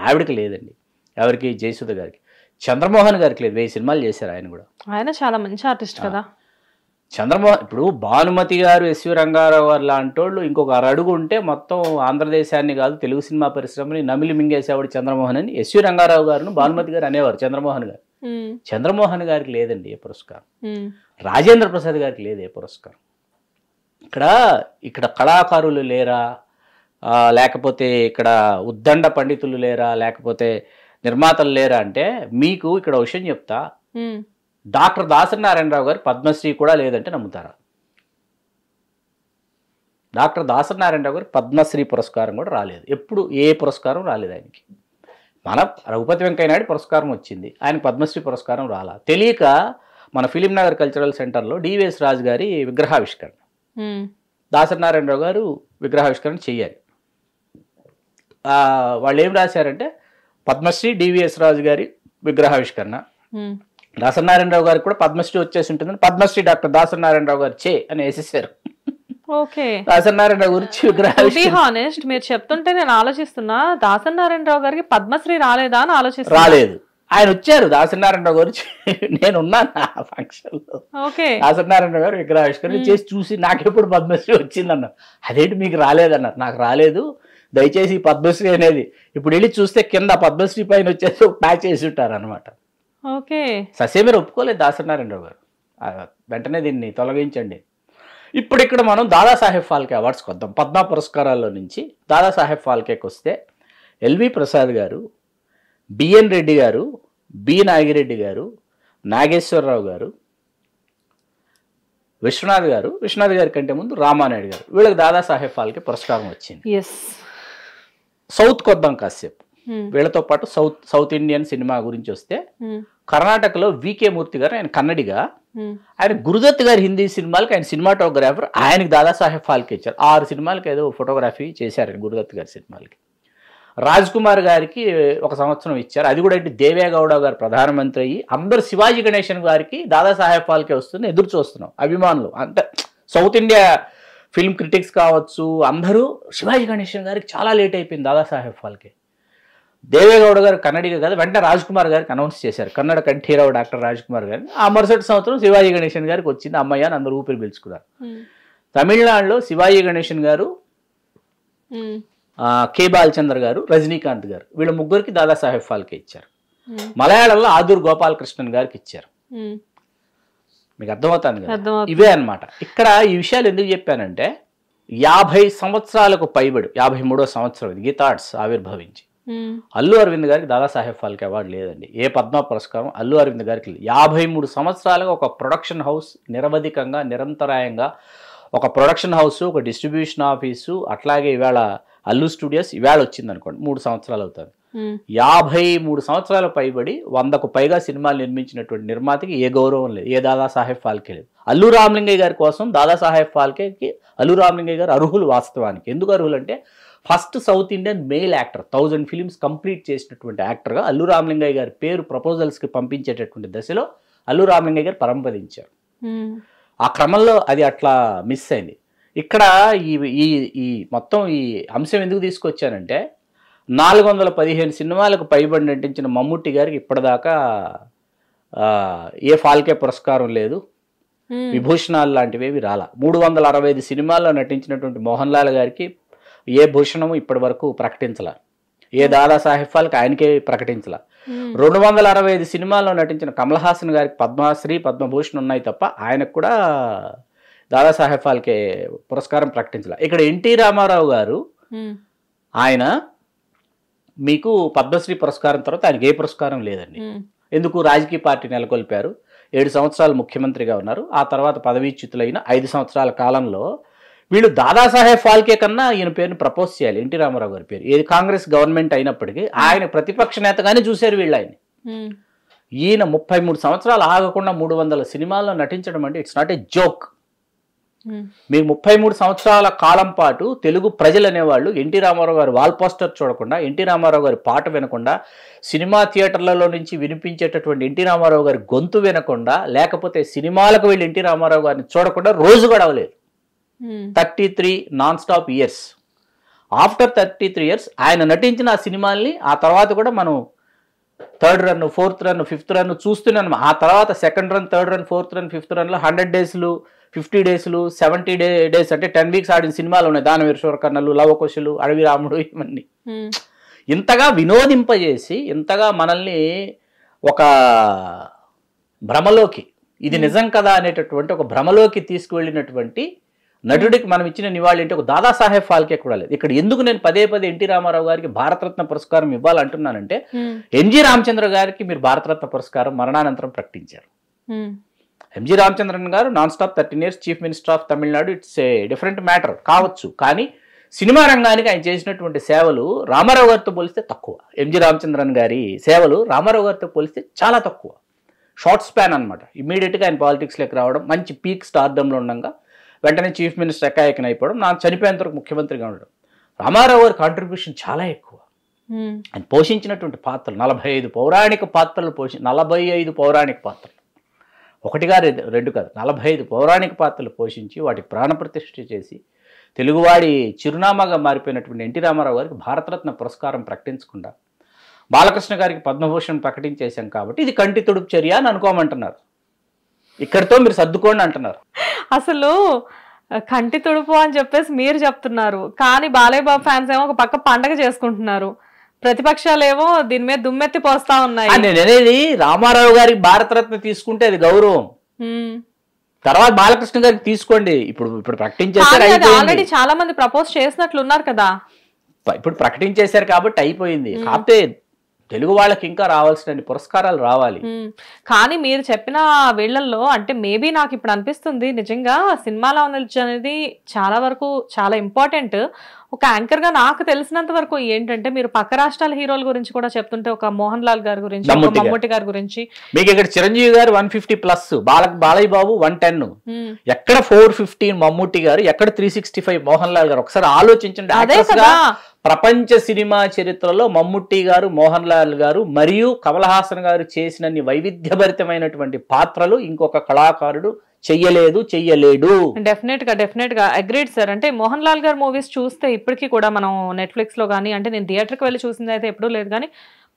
ఆవిడకి లేదండి. ఎవరికి? జయసుధ గారికి. చంద్రమోహన్ గారికి లేదు. 1000 సినిమాలు చేశారు ఆయన కూడా. ఆయన చాలా మంచి ఆర్టిస్ట్ కదా. చంద్రమోహన్ ఇప్పుడు భానుమతి గారు, ఎస్వి రంగారావు గారు లాంటి వాళ్ళు ఇంకొక అడుగు ఉంటే మొత్తం ఆంధ్రదేశాన్ని కాదు తెలుగు సినిమా పరిశ్రమని నమిలి మింగేసేవాడు చంద్రమోహన్ అని ఎస్వి రంగారావు గారును భానుమతి గారు అనేవారు. చంద్రమోహన్ గారు. చంద్రమోహన్ గారికి లేదండి ఏ పురస్కారం. రాజేంద్ర ప్రసాద్ గారికి లేదు ఏ పురస్కారం. ఇక్కడ కళాకారులు లేరా, లేకపోతే ఇక్కడ ఉద్దండ పండితులు లేరా, లేకపోతే నిర్మాతలు లేరా అంటే మీకు ఇక్కడ విషయం చెప్తా. డాక్టర్ దాసరి నారాయణరావు గారు పద్మశ్రీ కూడా లేదంటే నమ్ముతారా? డాక్టర్ దాసరి నారాయణరావు గారు పద్మశ్రీ పురస్కారం కూడా రాలేదు. ఎప్పుడు ఏ పురస్కారం రాలేదు ఆయనకి. మన రఘుపతి వెంకయ్య నాయుడు పురస్కారం వచ్చింది, ఆయన పద్మశ్రీ పురస్కారం రాలా. తెలియక మన ఫిలిం నగర్ కల్చరల్ సెంటర్లో డివిఎస్ రాజు గారి విగ్రహావిష్కరణ, దాసరి నారాయణరావు గారు విగ్రహావిష్కరణ చెయ్యాలి. వాళ్ళు ఏం రాశారంటే పద్మశ్రీ డివిఎస్ రాజు గారి విగ్రహావిష్కరణ, దాసరి నారాయణరావు గారికి కూడా పద్మశ్రీ వచ్చేసి ఉంటుందని పద్మశ్రీ డాక్టర్ దాసరి నారాయణరావు గారు చే అని వేసేసారు. దాసరి నారాయణరావు గురించి హానెస్ట్ మీరు చెప్తుంటే నేను ఆలోచిస్తున్నా, దాసరి నారాయణరావు గారికి పద్మశ్రీ రాలేదా అని ఆలోచిస్తున్నా. రాలేదు. ఆయన వచ్చారు దాసరి నారాయణరావు గారు, నేను ఉన్నాను ఆ ఫంక్షన్ లో. దాసరి నారాయణరావు గారు విగ్రహావిష్కరణ చేసి చూసి నాకెప్పుడు పద్మశ్రీ వచ్చిందన్నారు. అదేంటి మీకు రాలేదన్నారు. నాకు రాలేదు, దయచేసి పద్మశ్రీ అనేది ఇప్పుడు వెళ్ళి చూస్తే కింద పద్మశ్రీ పైన వచ్చేసి ఒక ప్యాచ్ వేసి ఉంటారు అనమాట. ససేమీర ఒప్పుకోలేదు దాసరి నారాయణరావు గారు. వెంటనే దీన్ని తొలగించండి. ఇప్పుడు ఇక్కడ మనం దాదాసాహెబ్ ఫాల్కే అవార్డ్స్కి వద్దాం. పద్మ పురస్కారాల్లో నుంచి దాదాసాహెబ్ ఫాల్కేకి వస్తే ఎల్వి ప్రసాద్ గారు, బిఎన్ రెడ్డి గారు, బి నాగిరెడ్డి గారు, నాగేశ్వరరావు గారు, విశ్వనాథ్ గారి కంటే ముందు రామానాయుడు గారు, వీళ్ళకి దాదాసాహెబ్ ఫాల్కే పురస్కారం వచ్చింది. సౌత్కి వద్దాం కాసేపు. వీళ్ళతో పాటు సౌత్ ఇండియన్ సినిమా గురించి వస్తే కర్ణాటకలో వికే మూర్తి గారు, ఆయన కన్నడిగా, ఆయన గురుదత్ గారి హిందీ సినిమాలకి ఆయన సినిమాటోగ్రాఫర్, ఆయనకి దాదాసాహెబ్ ఫాల్కే ఇచ్చారు. 6 సినిమాలకి ఏదో ఫోటోగ్రఫీ చేశారు గురుదత్ గారి సినిమాలకి. రాజ్ కుమార్ గారికి 1 సంవత్సరం ఇచ్చారు. అది కూడా ఏంటి, దేవేగౌడ గారు ప్రధానమంత్రి అయ్యి అందరు శివాజీ గణేశన్ గారికి దాదాసాహెబ్ ఫాల్కే వస్తుంది ఎదురు చూస్తున్నాం అభిమానులు. అంటే సౌత్ ఇండియా ఫిల్మ్ క్రిటిక్స్ కావచ్చు, అందరూ శివాజీ గణేశన్ గారికి చాలా లేట్ అయిపోయింది దాదాసాహెబ్ ఫాల్కే. దేవేగౌడ గారు కన్నడిగా కదా, వెంటనే రాజ్ కుమార్ గారికి అనౌన్స్ చేశారు, కన్నడ కంఠీరావు డాక్టర్ రాజ్ కుమార్ గారిని. ఆ మరుసటి సంవత్సరం శివాజీ గణేశన్ గారికి వచ్చింది. అమ్మయ్య అని అందరూ ఊపిరి పీల్చుకున్నారు. తమిళనాడులో శివాజీ గణేశన్ గారు, కె బాలచంద్ర గారు, రజనీకాంత్ గారు, వీళ్ళ ముగ్గురికి దాదాసాహెబ్ ఫాల్కే ఇచ్చారు. మలయాళంలో ఆదూర్ గోపాలకృష్ణన్ గారికి ఇచ్చారు. మీకు అర్థమవుతుంది కదా, ఇవే అనమాట. ఇక్కడ ఈ విషయాలు ఎందుకు చెప్పానంటే 50 సంవత్సరాలకు పైబడి 53వ సంవత్సరం ఇది గీతా ఆర్ట్స్ ఆవిర్భవించి. అల్లు అరవింద్ గారికి దాదాసాహెబ్ ఫాల్కే అవార్డు లేదండి. ఏ పద్మ పురస్కారం అల్లు అరవింద్ గారికి లేదు. 53 సంవత్సరాలుగా ఒక ప్రొడక్షన్ హౌస్ నిరవధికంగా నిరంతరాయంగా ఒక ప్రొడక్షన్ హౌస్, ఒక డిస్ట్రిబ్యూషన్ ఆఫీసు, అట్లాగే ఇవాళ అల్లు స్టూడియోస్ ఇవాళ వచ్చింది అనుకోండి, 3 సంవత్సరాలు అవుతుంది. 53 సంవత్సరాలు పైబడి 100కు పైగా సినిమాలు నిర్మించినటువంటి నిర్మాతకి ఏ గౌరవం లేదు, ఏ దాదాసాహెబ్ ఫాల్కే లేదు. అల్లు రామలింగయ్య గారి కోసం దాదాసాహెబ్ ఫాల్కేకి అల్లు రామలింగయ్య గారు అర్హులు వాస్తవానికి. ఎందుకు అర్హులు అంటే first south Indian male actor, 1000 films complete చేసినటువంటి యాక్టర్గా అల్లు రామలింగయ్య గారి పేరు ప్రపోజల్స్కి పంపించేటటువంటి దశలో అల్లు రామలింగయ్య గారు పరంపదించారు. ఆ క్రమంలో అది అట్లా మిస్ అయింది. ఇక్కడ ఈ మొత్తం ఈ అంశం ఎందుకు తీసుకొచ్చానంటే 415 సినిమాలకు పైబడి నటించిన మమ్ముట్టి గారికి ఇప్పటిదాకా ఏ ఫాల్కే పురస్కారం లేదు, విభూషణాలు లాంటివేవి రాలా. 365 సినిమాల్లో నటించినటువంటి మోహన్ లాల్ గారికి ఏ భూషణము ఇప్పటి వరకు ప్రకటించలా, ఏ దాదాసాహెబ్ ఫాల్కే ఆయనకే ప్రకటించలా. 265 సినిమాల్లో నటించిన కమల్ హాసన్ గారికి పద్మశ్రీ పద్మభూషణ్ ఉన్నాయి తప్ప ఆయనకు కూడా దాదాసాహెబ్ ఫాల్కే పురస్కారం ప్రకటించలా. ఇక్కడ ఎన్టీ రామారావు గారు ఆయన మీకు పద్మశ్రీ పురస్కారం తర్వాత ఆయనకి ఏ పురస్కారం లేదండి. ఎందుకు? రాజకీయ పార్టీ నెలకొల్పారు, 7 సంవత్సరాలు ముఖ్యమంత్రిగా ఉన్నారు. ఆ తర్వాత పదవీచ్యుతులైన 5 సంవత్సరాల కాలంలో వీళ్ళు దాదాసాహెబ్ ఫాల్కే కన్నా ఈయన పేరుని ప్రపోజ్ చేయాలి, ఎన్టీ రామారావు గారి పేరు. ఏది కాంగ్రెస్ గవర్నమెంట్ అయినప్పటికీ ఆయన ప్రతిపక్ష నేతగానే చూశారు వీళ్ళు ఆయన. ఈయన 33 సంవత్సరాలు ఆగకుండా 300 సినిమాల్లో నటించడం అంటే ఇట్స్ నాట్ ఏ జోక్. మీరు 33 సంవత్సరాల కాలం పాటు తెలుగు ప్రజలు అనేవాళ్ళు ఎన్టీ రామారావు గారి వాల్ పోస్టర్ చూడకుండా, ఎన్టీ రామారావు గారి పాట వినకుండా, సినిమా థియేటర్లలో నుంచి వినిపించేటటువంటి ఎన్టీ రామారావు గారి గొంతు వినకుండా, లేకపోతే సినిమాలకు వెళ్ళి ఎన్టీ రామారావు గారిని చూడకుండా రోజు గడవలేదు. 33 non stop years. After 33 years ఆయన నటించిన ఆ సినిమాల్ని ఆ తర్వాత కూడా మనం 3rd run 4th run 5th run చూస్తున్నాం. ఆ తర్వాత 2nd run 3rd run 4th run 5th రన్లో 100 డేస్లు 50 డేస్లు 70 డేస్ అంటే 10 వీక్స్ ఆడిన సినిమాలు ఉన్నాయి. దానవీర శూరకర్ణలు, లవకుశులు, అడవి రాముడు, ఇవన్నీ ఇంతగా వినోదింపజేసి, ఇంతగా మనల్ని ఒక భ్రమలోకి, ఇది నిజం కదా అనేటటువంటి ఒక భ్రమలోకి తీసుకువెళ్ళినటువంటి నటుడికి మనం ఇచ్చిన నివాళి అంటే ఒక దాదాసాహెబ్ ఫాల్కే కూడా లేదు. ఇక్కడ ఎందుకు నేను పదే ఎన్టీ రామారావు గారికి భారతరత్న పురస్కారం ఇవ్వాలంటున్నానంటే, ఎంజి రామచంద్ర గారికి మీరు భారతరత్న పురస్కారం మరణానంతరం ప్రకటించారు. ఎంజి రామచంద్రన్ గారు non stop 13 years chief minister of Tamil Nadu, it's a different matter కావచ్చు. కానీ సినిమా రంగానికి ఆయన చేసినటువంటి సేవలు రామారావు గారితో పోలిస్తే తక్కువ. ఎంజి రామచంద్రన్ గారి సేవలు రామారావు గారితో పోలిస్తే చాలా తక్కువ. షార్ట్ స్పాన్ అనమాట. ఇమీడియట్గా ఆయన పాలిటిక్స్లోకి రావడం, మంచి పీక్ స్టార్డంలో ఉండగా వెంటనే చీఫ్ మినిస్టర్ ఎకాయకన అయిపోవడం, నాకు చనిపోయేంత వరకు ముఖ్యమంత్రిగా ఉండడం. రామారావు గారి కాంట్రిబ్యూషన్ చాలా ఎక్కువ. ఆయన పోషించినటువంటి పాత్రలు 45 పౌరాణిక పాత్రలు 45 పౌరాణిక పాత్రలు, 1 కాదు 2 కాదు, 45 పౌరాణిక పాత్రలు పోషించి వాటికి ప్రాణప్రతిష్ఠ చేసి తెలుగువాడి చిరునామాగా మారిపోయినటువంటి ఎన్టీ రామారావు గారికి భారతరత్న పురస్కారం ప్రకటించకుండా బాలకృష్ణ గారికి పద్మభూషణ్ ప్రకటించేశాం కాబట్టి ఇది కంటి తుడుపు చర్య అని అనుకోమంటున్నారు. ఇక్కడితో మీరు సర్దుకోండి అంటున్నారు. అసలు కంటి తుడుపు అని చెప్పేసి మీరు చెప్తున్నారు, కానీ బాలయ్య బాబు ఫ్యాన్స్ ఏమో ఒక పక్క పండగ చేసుకుంటున్నారు, ప్రతిపక్షాలేమో దీని మీద దుమ్మెత్తి పోస్తా ఉన్నాయి. నేను అనేది రామారావు గారికి భారతరత్న తీసుకుంటే అది గౌరవం, తర్వాత బాలకృష్ణ గారికి తీసుకోండి. ఇప్పుడు ప్రకటించేసారు, ఆల్రెడీ చాలా మంది ప్రపోజ్ చేసినట్లు ఉన్నారు కదా, ఇప్పుడు ప్రకటించేశారు కాబట్టి అయిపోయింది. కాకపోతే తెలుగు వాళ్ళకి ఇంకా రావాల్సిన పురస్కారాలు రావాలి. కానీ మీరు చెప్పిన వీళ్ళల్లో అంటే మేబీ నాకు ఇప్పుడు అనిపిస్తుంది నిజంగా సినిమాలో అనేది చాలా వరకు చాలా ఇంపార్టెంట్. ఒక యాంకర్ గా నాకు తెలిసినంత వరకు ఏంటంటే మీరు పక్క రాష్ట్రాల హీరోల గురించి కూడా చెప్తుంటే, ఒక మోహన్ లాల్ గారి గురించి, మమ్ముట్టి గారి గురించి, మీకు ఇక్కడ చిరంజీవి గారు 150+, బాలయ్య బాబు 110, ఎక్కడ 415 మమ్ముట్టి గారు, ఎక్కడ 365 మోహన్ లాల్ గారు. ఒకసారి ఆలోచించండి. ప్రపంచ సినిమా చరిత్రలో మమ్ముట్టి గారు, మోహన్ లాల్ గారు మరియు కమల్ హాసన్ గారు చేసినన్ని వైవిధ్యభరితమైనటువంటి పాత్రలు ఇంకొక కళాకారుడు చెయ్యలేడు. డెఫినెట్ గా అగ్రీడ్ సార్. అంటే మోహన్ లాల్ గారు మూవీస్ చూస్తే ఇప్పటికీ కూడా మనం నెట్ఫ్లిక్స్ లో కానీ, అంటే నేను థియేటర్కి వెళ్ళి చూసింది అయితే ఎప్పుడూ లేదు, కానీ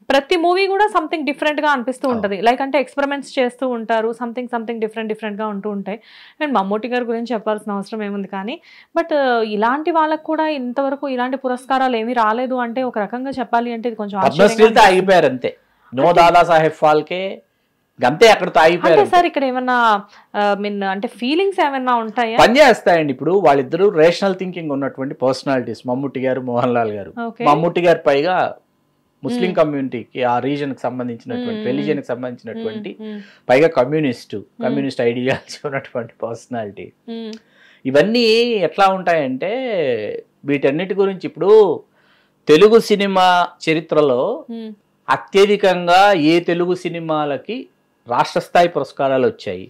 ప్రతి మూవీ కూడా సంథింగ్ డిఫరెంట్ గా అనిపిస్తూ ఉంటది. లైక్ అంటే ఎక్స్పెరిమెంట్స్ చేస్తూ ఉంటారు, సంథింగ్ డిఫరెంట్ గా ఉంటూ ఉంటాయి. అండ్ మమ్ముట్టి గారి గురించి చెప్పాల్సిన అవసరం ఏముంది, కానీ బట్ ఇలాంటి వాళ్ళకు కూడా ఇంతవరకు ఇలాంటి పురస్కారాలు ఏమీ రాలేదు అంటే ఒక రకంగా చెప్పాలి అంటే ఇది కొంచెం ఆగిపోయారు అంతే. నో దాదాసాహెబ్ ఫాల్కే అంతే, అక్కడతో ఆగిపోయారు. సార్ ఇక్కడ ఏమన్నా అంటే ఫీలింగ్స్ ఏమైనా ఉంటాయా? పనిచేస్తాయండి. ఇప్పుడు వాళ్ళిద్దరూ రేషనల్ థింకింగ్ ఉన్నటువంటి పర్సనాలిటీస్, మమ్ముట్టి గారు, మోహన్ లాల్ గారు. మమ్ముట్టి గారు పైగా ముస్లిం కమ్యూనిటీకి, ఆ రీజన్ కి సంబంధించినటువంటి, రిలీజియన్ కి సంబంధించినటువంటి, పైగా కమ్యూనిస్ట్ ఐడియాలజీ ఉన్నటువంటి పర్సనాలిటీ. ఇవన్నీ ఎట్లా ఉంటాయంటే వీటన్నిటి గురించి ఇప్పుడు తెలుగు సినిమా చరిత్రలో అత్యధికంగా ఏ తెలుగు సినిమాలకి రాష్ట్ర స్థాయి పురస్కారాలు వచ్చాయి,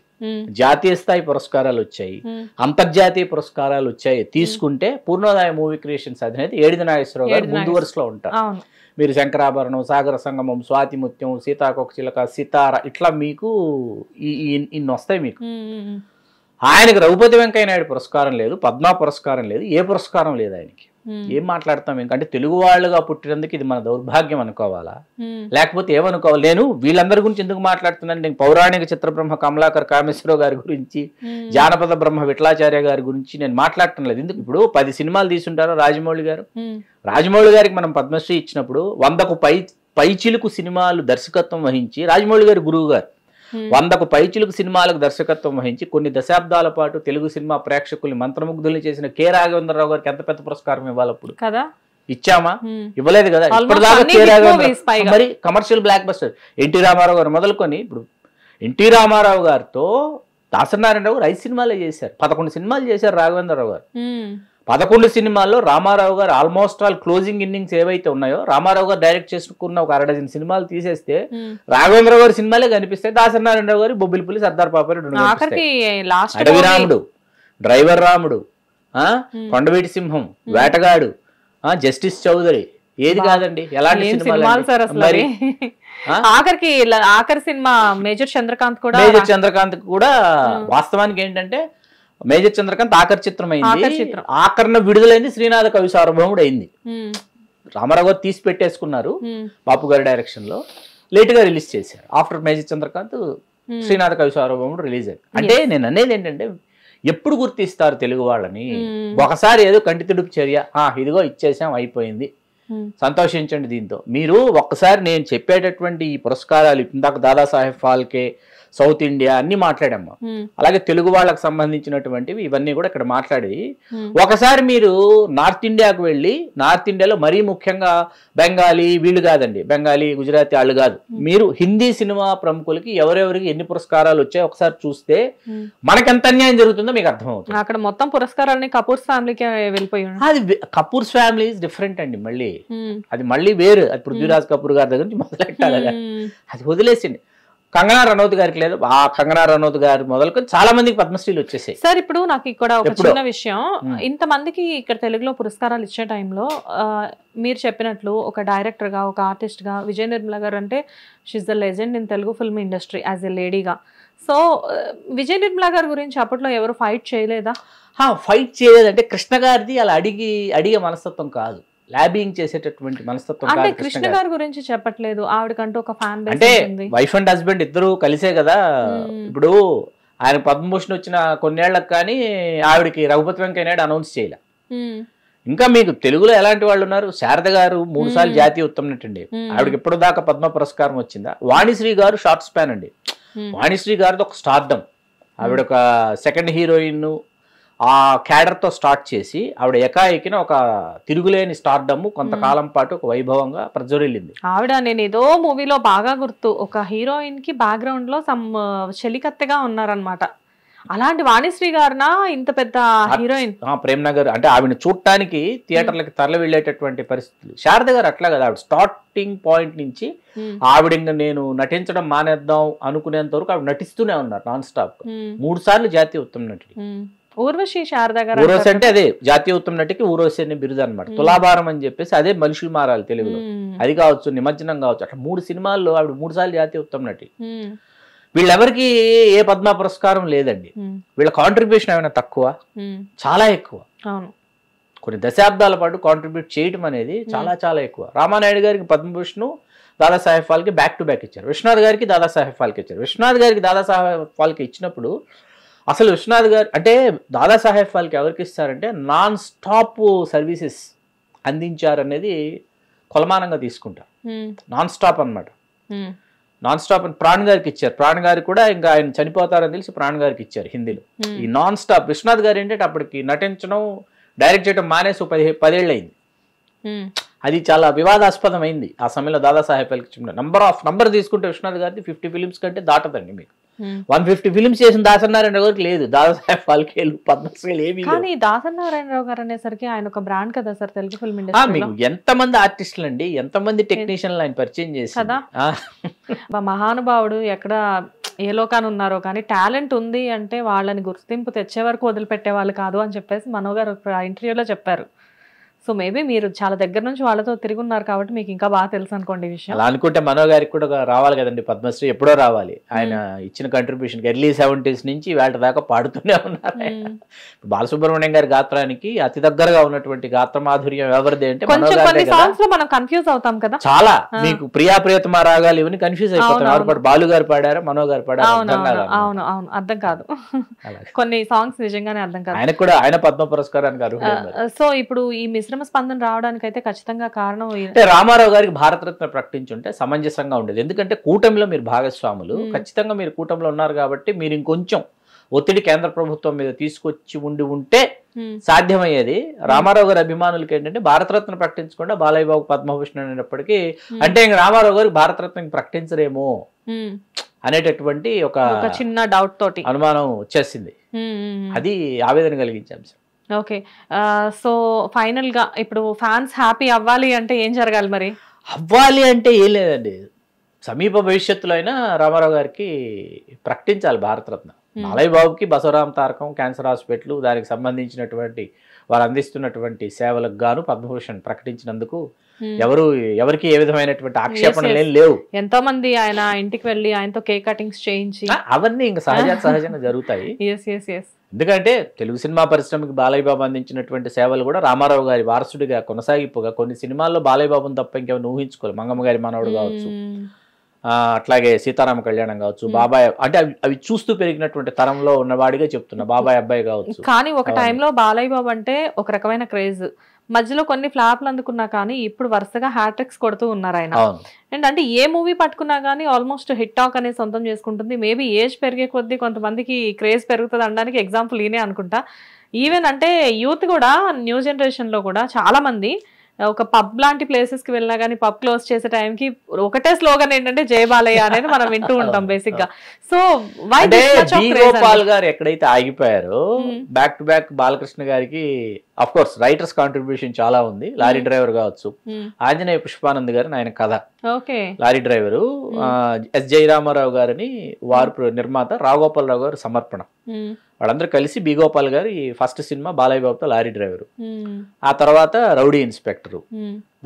జాతీయ స్థాయి పురస్కారాలు వచ్చాయి, అంతర్జాతీయ పురస్కారాలు వచ్చాయి తీసుకుంటే పూర్ణోదయ మూవీ క్రియేషన్స్ అధినేత ఏడిది నాగేశ్వరరావు గారు ముందు వరుసలో ఉంటారు. మీరు శంకరాభరణం, సాగర సంగమం, స్వాతిముత్యం, సీతాకోకచిలక, సితార, ఇట్లా మీకు ఇన్ని వస్తాయి. మీకు ఆయనకు రఘుపతి వెంకయ్య నాయుడు పురస్కారం లేదు, పద్మా పురస్కారం లేదు, ఏ పురస్కారం లేదు ఆయనకి. ఏం మాట్లాడతాం ఎందుకంటే తెలుగు వాళ్ళుగా పుట్టినందుకు ఇది మన దౌర్భాగ్యం అనుకోవాలా, లేకపోతే ఏమనుకోవాలి? నేను వీళ్ళందరి గురించి ఎందుకు మాట్లాడుతున్నాను? నేను పౌరాణిక చిత్ర బ్రహ్మ కమలాకర్ కామేశ్వరరావు గారి గురించి, జానపద బ్రహ్మ విఠలాచార్య గారి గురించి నేను మాట్లాడటం లేదు. ఎందుకు? ఇప్పుడు 10 సినిమాలు తీసుంటారు రాజమౌళి గారు. రాజమౌళి గారికి మనం పద్మశ్రీ ఇచ్చినప్పుడు 100కు పైచిలుకు సినిమాలు దర్శకత్వం వహించి, రాజమౌళి గారి గురువు గారు 100కు పైచిలుకు సినిమాలకు దర్శకత్వం వహించి కొన్ని దశాబ్దాల పాటు తెలుగు సినిమా ప్రేక్షకుల్ని మంత్రముగ్ధుల్ని చేసిన కె రాఘవేంద్రరావు గారికి ఎంత పెద్ద పురస్కారం ఇవ్వాలి? అప్పుడు కదా ఇచ్చామా? ఇవ్వలేదు కదా. ఇప్పటిదాకా కె రాఘవేంద్రరావు మరి commercial blockbuster. NT Rama Rao గారు మొదలుకొని ఇప్పుడు ఎన్టీ రామారావు గారితో దాసనారాయణరావు గారు 5 సినిమాలే చేశారు, 11 సినిమాలు చేశారు రాఘవేంద్రరావు గారు. 11 సినిమాల్లో రామారావు గారు ఆల్మోస్ట్ ఆల్ క్లోజింగ్ ఇన్నింగ్స్ ఏవైతే ఉన్నాయో రామారావు గారు డైరెక్ట్ చేసుకున్న ఒక 6 డజన్ సినిమాలు తీసేస్తే రాఘవేంద్రరావు గారి సినిమాలే కనిపిస్తాయి. దాసనారాయణరావు గారు బొబ్బిలిపుల్లి, సర్దార్ పాపారెడ్డి, అడవి రాముడు, డ్రైవర్ రాముడు, కొండవీటి సింహం, వేటగాడు, జస్టిస్ చౌదరి, ఏది కాదండి ఎలాంటి సినిమాలు సార్ అసలు. ఆఖరి సినిమా మేజర్ చంద్రకాంత్ కూడా వాస్తవానికి ఏంటంటే మేజర్ చంద్రకాంత్ ఆఖరి చిత్రం అయింది. ఆఖరణ విడుదలైంది శ్రీనాథ కవి సార్వభౌముడు అయింది. రామారావు గారు తీసి పెట్టేసుకున్నారు బాపు గారి డైరెక్షన్ లో, లేట్ గా రిలీజ్ చేశారు. ఆఫ్టర్ మేజర్ చంద్రకాంత్ శ్రీనాథ కవి సార్వభౌముడు రిలీజ్ అయింది. అంటే నేను అనేది ఏంటంటే ఎప్పుడు గుర్తిస్తారు తెలుగు వాళ్ళని? ఒకసారి ఏదో కంటి తుడుపు చర్య, ఇదిగో ఇచ్చేసాం అయిపోయింది, సంతోషించండి దీంతో. మీరు ఒక్కసారి నేను చెప్పేటటువంటి ఈ పురస్కారాలు ఇందాక దాదాసాహెబ్ ఫాల్కే, సౌత్ ఇండియా అన్ని మాట్లాడాము, అలాగే తెలుగు వాళ్ళకి సంబంధించినటువంటివి ఇవన్నీ కూడా ఇక్కడ మాట్లాడి ఒకసారి మీరు నార్త్ ఇండియాకు వెళ్ళి, నార్త్ ఇండియాలో మరీ ముఖ్యంగా బెంగాలీ వీళ్ళు కాదండి, బెంగాలీ గుజరాతీ వాళ్ళు కాదు, మీరు హిందీ సినిమా ప్రముఖులకి ఎవరెవరికి ఎన్ని పురస్కారాలు వచ్చాయో ఒకసారి చూస్తే మనకి ఎంత అన్యాయం జరుగుతుందో మీకు అర్థమవుతుంది. అక్కడ మొత్తం పురస్కారాలని కపూర్స్ ఫ్యామిలీకి వెళ్ళిపోయి, అది కపూర్స్ ఫ్యామిలీ ఇస్ డిఫరెంట్ అండి. మళ్ళీ అది మళ్ళీ వేరు, అది పృథ్వీరాజ్ కపూర్ గారి దగ్గర నుంచి మొదలెట్టాలి, అది వదిలేసింది. కంగనా రనౌత్ గారికి లేదు, ఆ కంగనా రనౌత్ గారి మొదలుకొని చాలా మందికి పద్మశ్రీలు వచ్చేసాయి. సార్ ఇప్పుడు నాకు ఇక్కడ ఒక చిన్న విషయం, ఇంతమందికి ఇక్కడ తెలుగులో పురస్కారాలు ఇచ్చే టైంలో మీరు చెప్పినట్లు ఒక డైరెక్టర్ గా, ఒక ఆర్టిస్ట్ గా విజయ నిర్మల గారు అంటే she the legend in Telugu film industry as a లేడీగా. సో విజయ నిర్మల గారి గురించి అప్పట్లో ఎవరు ఫైట్ చేయలేదా? ఫైట్ చేయలేదంటే కృష్ణ గారిది అలా అడిగే మనస్తత్వం కాదు, ల్యాబింగ్ చేసేటటువంటి మనస్తత్వం. అంటే కృష్ణ గారి గురించి చెప్పట్లేదు, ఆవిడకంటూ ఒక ఫ్యాన్ బేస్ అంటే వైఫ్ అండ్ హస్బెండ్ ఇద్దరు కలిసే కదా. ఇప్పుడు ఆయన పద్మభూషణ్ వచ్చిన కొన్నేళ్లకు కానీ ఆవిడకి రఘుపతి వెంకయ్య నాయుడు అనౌన్స్ చేయలే. ఇంకా మీకు తెలుగులో ఎలాంటి వాళ్ళు ఉన్నారు? శారద గారు 3 సార్లు జాతీయ ఉత్తమ నటండి, ఆవిడకి ఇప్పుడు దాకా పద్మ పురస్కారం వచ్చిందా? వాణిశ్రీ గారు షార్ట్ స్పాన్ అండి. వాణిశ్రీ గారిది ఒక స్టార్డమ్, ఆవిడ ఒక సెకండ్ హీరోయిన్ ఆ క్యాడర్తో స్టార్ట్ చేసి ఆవిడ ఎకాయికిన ఒక తిరుగులేని స్టార్డమ్ కొంతకాలం పాటు ఒక వైభవంగా ప్రజ్వరిల్లింది. ఆవిడ నేను ఏదో మూవీలో బాగా గుర్తు, ఒక హీరోయిన్ కి బ్యాక్గ్రౌండ్ లో సమ్ చెలికత్తెగా ఉన్నారనమాట. అలాంటి వాణిశ్రీ గారినా ఇంత పెద్ద హీరోయిన్? ప్రేమ్ నగర్ అంటే ఆవిడ చూడటానికి థియేటర్లకి తరలి వెళ్ళేటటువంటి పరిస్థితులు. శారద గారు అట్లా కదా, ఆవిడ స్టార్టింగ్ పాయింట్ నుంచి ఆవిడ ఇంకా నేను నటించడం మానేద్దాం అనుకునేంత వరకు ఆవిడ నటిస్తూనే ఉన్నారు నాన్ స్టాప్. 3 సార్లు జాతీయ ఉత్తమ నటుడు. ఊర్వశి శారద గారు, ఊర్వశి అంటే అదే జాతీయ ఉత్తమ నటికి ఊర్వశి అనే బిరుదు అనమాట. తులాభారం అని చెప్పేసి అదే మనుషులు మారాలి తెలుగులో, అది కావచ్చు, నిమజ్జనం కావచ్చు, అట్లా 3 సినిమాల్లో ఆవిడ 3 సార్లు జాతీయ ఉత్తమ నటి. వీళ్ళెవరికి ఏ పద్మ పురస్కారం లేదండి. వీళ్ళ కాంట్రిబ్యూషన్ ఏమైనా తక్కువ? చాలా ఎక్కువ. కొన్ని దశాబ్దాల పాటు కాంట్రిబ్యూట్ చేయడం అనేది చాలా చాలా ఎక్కువ. రామానాయుడు గారికి Padma Bhushan, Dadasaheb Phalke back to back ఇచ్చారు. విశ్వనాథ్ గారికి దాదాసాహెబ్ ఫాల్కే ఇచ్చారు. విశ్వనాథ్ గారికి దాదాసాహెబ్ ఫాల్కే ఇచ్చినప్పుడు అసలు విశ్వనాథ్ గారు అంటే దాదాసాహెబ్ ఫాల్కే ఎవరికి ఇస్తారంటే నాన్ స్టాప్ సర్వీసెస్ అందించారనేది కొలమానంగా తీసుకుంటారు. నాన్ స్టాప్ అనమాట, నాన్ స్టాప్ అని ప్రాణ్ గారికి ఇచ్చారు. ప్రాణ్ గారికి కూడా ఇంకా ఆయన చనిపోతారని తెలిసి ప్రాణ్ గారికి ఇచ్చారు హిందీలో. ఈ నాన్ స్టాప్ విశ్వనాథ్ గారు ఏంటంటే అప్పటికి నటించడం, డైరెక్ట్ చేయడం మానేసి 10 ఏళ్ళు అయింది. అది చాలా వివాదాస్పదమైంది ఆ సమయంలో దాదాసాహెబ్ ఫాల్కే. నంబర్ తీసుకుంటే విశ్వనాథ్ గారిది 50 ఫిలిమ్స్ కంటే దాటదండి మీకు. 150 ఫిలిమ్స్ చేసిన దాసనారాయణరావు గారికి లేదు, దాదాసాహెబ్ ఫాల్కేలు పద్మశ్రీలు ఏమి. కానీ దాసనారాయణరావు గారు అనేసరికి ఆయన ఒక బ్రాండ్ కదా సార్ తెలుగు ఫిల్మ్ ఇండస్ట్రీ. మీకు ఎంతమంది ఆర్టిస్టులు అండి, ఎంతమంది టెక్నీషియన్లు ఆయన పరిచయం చేసి కదా. మహానుభావుడు ఎక్కడ ఏ లోకాన్ని ఉన్నారో కానీ టాలెంట్ ఉంది అంటే వాళ్ళని గుర్తింపు తెచ్చే వరకు వదిలిపెట్టే వాళ్ళు కాదు అని చెప్పేసి మనో గారు ఇంటర్వ్యూలో చెప్పారు. సో మేబీ మీరు చాలా దగ్గర నుంచి వాళ్ళతో తిరిగి ఉన్నారు కాబట్టి మీకు ఇంకా బాగా తెలుసు అనుకోండి ఈ విషయం. అలా అనుకుంటే మనో గారికి కూడా రావాలి కదండి పద్మశ్రీ, ఎప్పుడో రావాలి. ఆయన ఇచ్చిన కంట్రిబ్యూషన్ ఎర్లీ 70s నుంచి వేట దాకా పాడుతూనే ఉన్నారు. బాలసుబ్రహ్మణ్యం గారి గాత్రానికి అతి దగ్గరగా ఉన్నటువంటి గాత్ర మాధుర్యం ఎవరిది అంటే మనో గారిదే కదా. సాంగ్స్ లో మనం కన్ఫ్యూజ్ అవుతాం కదా చాలా. మీకు ప్రియా ప్రియతమ రాగాలు ఇవన్నీ కన్ఫ్యూజ్ అయిపోతాం. ఎవరి పాటు బాలు గారు పాడారా మనో గారు పాడారు అవును అవును అర్థం కాదు. కొన్ని సాంగ్స్ నిజంగానే అర్థం కాదు. ఆయన కూడా ఆయన పద్మ పురస్కారానికి అర్హులైనారు. సో ఇప్పుడు ఈ మిశ్రమ స్పందన రావడానికి అయితే ఖచ్చితంగా కారణం అంటే రామారావు గారికి భారతరత్న ప్రకటించుంటే సమంజసంగా ఉండేది. ఎందుకంటే కూటమిలో మీరు భాగస్వాములు, ఖచ్చితంగా మీరు కూటమిలో ఉన్నారు కాబట్టి మీరు ఇంకొంచెం ఒత్తిడి కేంద్ర ప్రభుత్వం మీద తీసుకొచ్చి ఉంటే సాధ్యమయ్యేది. రామారావు గారి అభిమానులకి ఏంటంటే భారతరత్న ప్రకటించకుండా బాలయ్య బాబు పద్మభూషణ్ అనేటప్పటికీ అంటే ఇంక రామారావు గారికి భారతరత్న ప్రకటించరేమో అనేటటువంటి ఒక చిన్న డౌట్ తోటి అనుమానం వచ్చేసింది. అది ఆవేదన కలిగించే అంశం. ఓకే, సో ఫైనల్ గా ఇప్పుడు ఫ్యాన్స్ హ్యాపీ అవ్వాలి అంటే ఏం జరగాలి మరి? అవ్వాలి అంటే ఏం లేదండి, సమీప భవిష్యత్తులో అయినా రామారావు గారికి ప్రకటించాలి భారతరత్న. బాలయ్య బాబుకి బసవరామ తారకం క్యాన్సర్ హాస్పిటల్ దానికి సంబంధించినటువంటి వారు అందిస్తున్నటువంటి సేవలకు గాను పద్మభూషణ్ ప్రకటించినందుకు ఎవరికి ఏ విధమైనటువంటి ఆక్షేపణలు ఏం లేవు. ఎంతో మంది ఆయన ఇంటికి వెళ్ళి ఆయనతో కేక్ కటింగ్స్ చేయించి అవన్నీ ఇంకా సహజంగా జరుగుతాయి. ఎందుకంటే తెలుగు సినిమా పరిశ్రమకి బాలయ్య బాబు అందించినటువంటి సేవలు కూడా రామారావు గారి వారసుడిగా కొనసాగిపోగా కొన్ని సినిమాల్లో బాలయ్య బాబుని తప్ప ఇంకేమైనా ఊహించుకోవాలి. మంగమ్మ గారి మనవడు కావచ్చు, అట్లాగే సీతారామ కళ్యాణం కావచ్చు, బాబాయ్ అంటే అవి చూస్తూ పెరిగినటువంటి తరంలో ఉన్నవాడిగా చెప్తున్నా, బాబాయ్ అబ్బాయి కావచ్చు. కానీ ఒక టైంలో బాలయ్య బాబు అంటే ఒక రకమైన క్రేజ్, మధ్యలో కొన్ని ఫ్లాప్లు అందుకున్నా కానీ ఇప్పుడు వరుసగా హ్యాట్రిక్స్ కొడుతూ ఉన్నారు ఆయన. అండ్ అంటే ఏ మూవీ పట్టుకున్నా కానీ ఆల్మోస్ట్ హిట్ టాక్ అనేది సొంతం చేసుకుంటుంది. మేబీ ఏజ్ పెరిగే కొద్దీ కొంతమందికి క్రేజ్ పెరుగుతుంది అనడానికి ఎగ్జాంపుల్ ఈయనే అనుకుంటా. ఈవెన్ అంటే యూత్ కూడా, న్యూ జనరేషన్ లో కూడా చాలా మంది ఒక పబ్ లాంటి ప్లేసెస్ కి వెళ్ళినా కానీ పబ్ క్లోజ్ చేసే టైంకి ఒకటే స్లోగన్ ఏంటంటే జై బాలయ్య అనేది మనం వింటూ ఉంటాం బేసిక్ గా. సో గోపాల్ గారు ఎక్కడైతే ఆగిపోయారో బ్యాక్ టు బ్యాక్ బాలకృష్ణ గారికి అఫ్ కోర్స్ రైటర్స్ కాంట్రిబ్యూషన్ చాలా ఉంది. లారీ డ్రైవర్ కావచ్చు, ఆంజనేయ పుష్పానంద్ గారు ఆయన కథ లారీ డ్రైవరు, ఎస్ జయరామారావు గారిని వారు నిర్మాత, రావుగోపాలరావు గారు సమర్పణ, వాళ్ళందరూ కలిసి బి గోపాల్ గారి ఫస్ట్ సినిమా బాలయ్య బాబుతో లారీ డ్రైవరు, ఆ తర్వాత రౌడీ ఇన్స్పెక్టరు,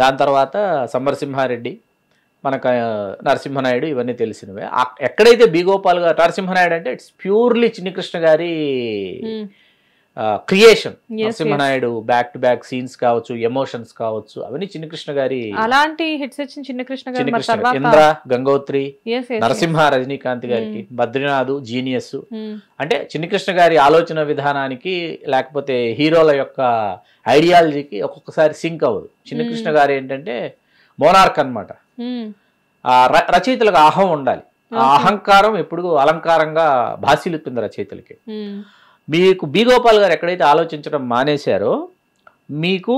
దాని తర్వాత సమరసింహారెడ్డి, మనకు నరసింహనాయుడు, ఇవన్నీ తెలిసినవే. ఎక్కడైతే బి గోపాల్ గారు, నరసింహనాయుడు అంటే ఇట్స్ ప్యూర్లీ చిన్ని కృష్ణ గారి creation. Narasimha Naidu back to back scenes కావచ్చు, ఎమోషన్స్ కావచ్చు, అవన్నీ చిన్ని కృష్ణ గారి. అలాంటి హిట్స్ ఇచ్చిన చిన్ని కృష్ణ గారు, ఇంద్ర, గంగోత్రి, నరసింహ రజనీకాంత్ గారికి, బద్రీనాథ్, జీనియస్. అంటే చిన్ని కృష్ణ గారి ఆలోచన విధానానికి లేకపోతే హీరోల యొక్క ఐడియాలజీకి ఒక్కొక్కసారి సింక్ అవ్వదు. చిన్ని కృష్ణ గారు ఏంటంటే మోనార్క్ అన్నమాట. రచయితలకు అహం ఉండాలి, ఆ అహంకారం ఎప్పుడు అలంకారంగా భాసిల్లుతుంది రచయితలకి. మీకు బి గోపాల్ గారు ఎక్కడైతే ఆలోచించడం మానేశారో, మీకు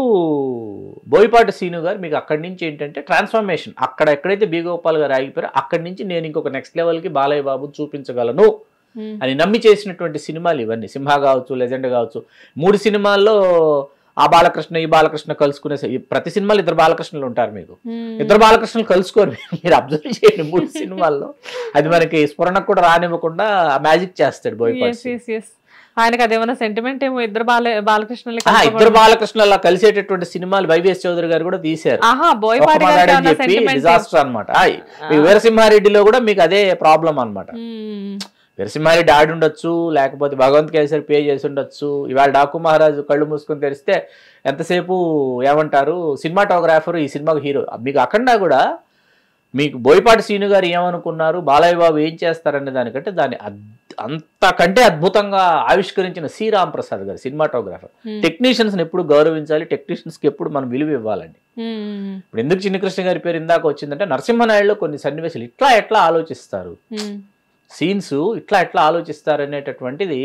బోయపాటి శ్రీను గారు మీకు అక్కడి నుంచి ఏంటంటే ట్రాన్స్ఫర్మేషన్, అక్కడ ఎక్కడైతే బి గోపాల్ గారు ఆగిపోయారో అక్కడి నుంచి నేను ఇంకొక నెక్స్ట్ లెవెల్కి బాలయ్య బాబు చూపించగలను అని నమ్మి చేసినటువంటి సినిమాలు ఇవన్నీ. సింహ కావచ్చు, లెజెండ్ కావచ్చు, 3 సినిమాల్లో ఆ బాలకృష్ణ ఈ బాలకృష్ణ కలుసుకునే ప్రతి సినిమాలో 2 బాలకృష్ణలు ఉంటారు. మీకు 2 బాలకృష్ణలు కలుసుకోరు, మీరు అబ్జర్వ్ చేయండి 3 సినిమాల్లో. అది మనకి స్ఫురణకు కూడా రానివ్వకుండా మ్యాజిక్ చేస్తాడు బోయపాటి. ఆయనకు అదేమన్నా సెంటిమెంట్ ఏమో ఇద్దరు బాలకృష్ణులు బాలకృష్ణ కలిసేటటువంటి సినిమాలు వైవిఎస్ చౌదరి గారు కూడా తీశారు. డిజాస్టర్ అనమాట. వీరసింహారెడ్డిలో కూడా మీకు అదే ప్రాబ్లం అనమాట. వీరసింహారెడ్డి ఆడి ఉండొచ్చు, లేకపోతే భగవంత్ కేసరి పే చేసి ఉండొచ్చు. ఇవాళ డాకు మహారాజు కళ్ళు మూసుకొని తెరిస్తే ఎంతసేపు ఏమంటారు సినిమాటోగ్రాఫర్, ఈ సినిమాకు హీరో. మీకు అక్కడ కూడా మీకు బోయపాటి శ్రీను గారు ఏమనుకున్నారు, బాలయ్య బాబు ఏం చేస్తారనే దానికంటే దాన్ని అంతకంటే అద్భుతంగా ఆవిష్కరించిన సి రామ్ ప్రసాద్ గారు సినిమాటోగ్రాఫర్. టెక్నీషియన్స్ ఎప్పుడు గౌరవించాలి, టెక్నీషియన్స్ కి ఎప్పుడు మనం విలువ ఇవ్వాలండి. ఇప్పుడు ఎందుకు చిన్ని కృష్ణ గారి పేరు ఇందాక వచ్చిందంటే నరసింహనాయుడులో కొన్ని సన్నివేశాలు ఎట్లా ఆలోచిస్తారు, సీన్స్ ఎట్లా ఆలోచిస్తారు అనేటటువంటిది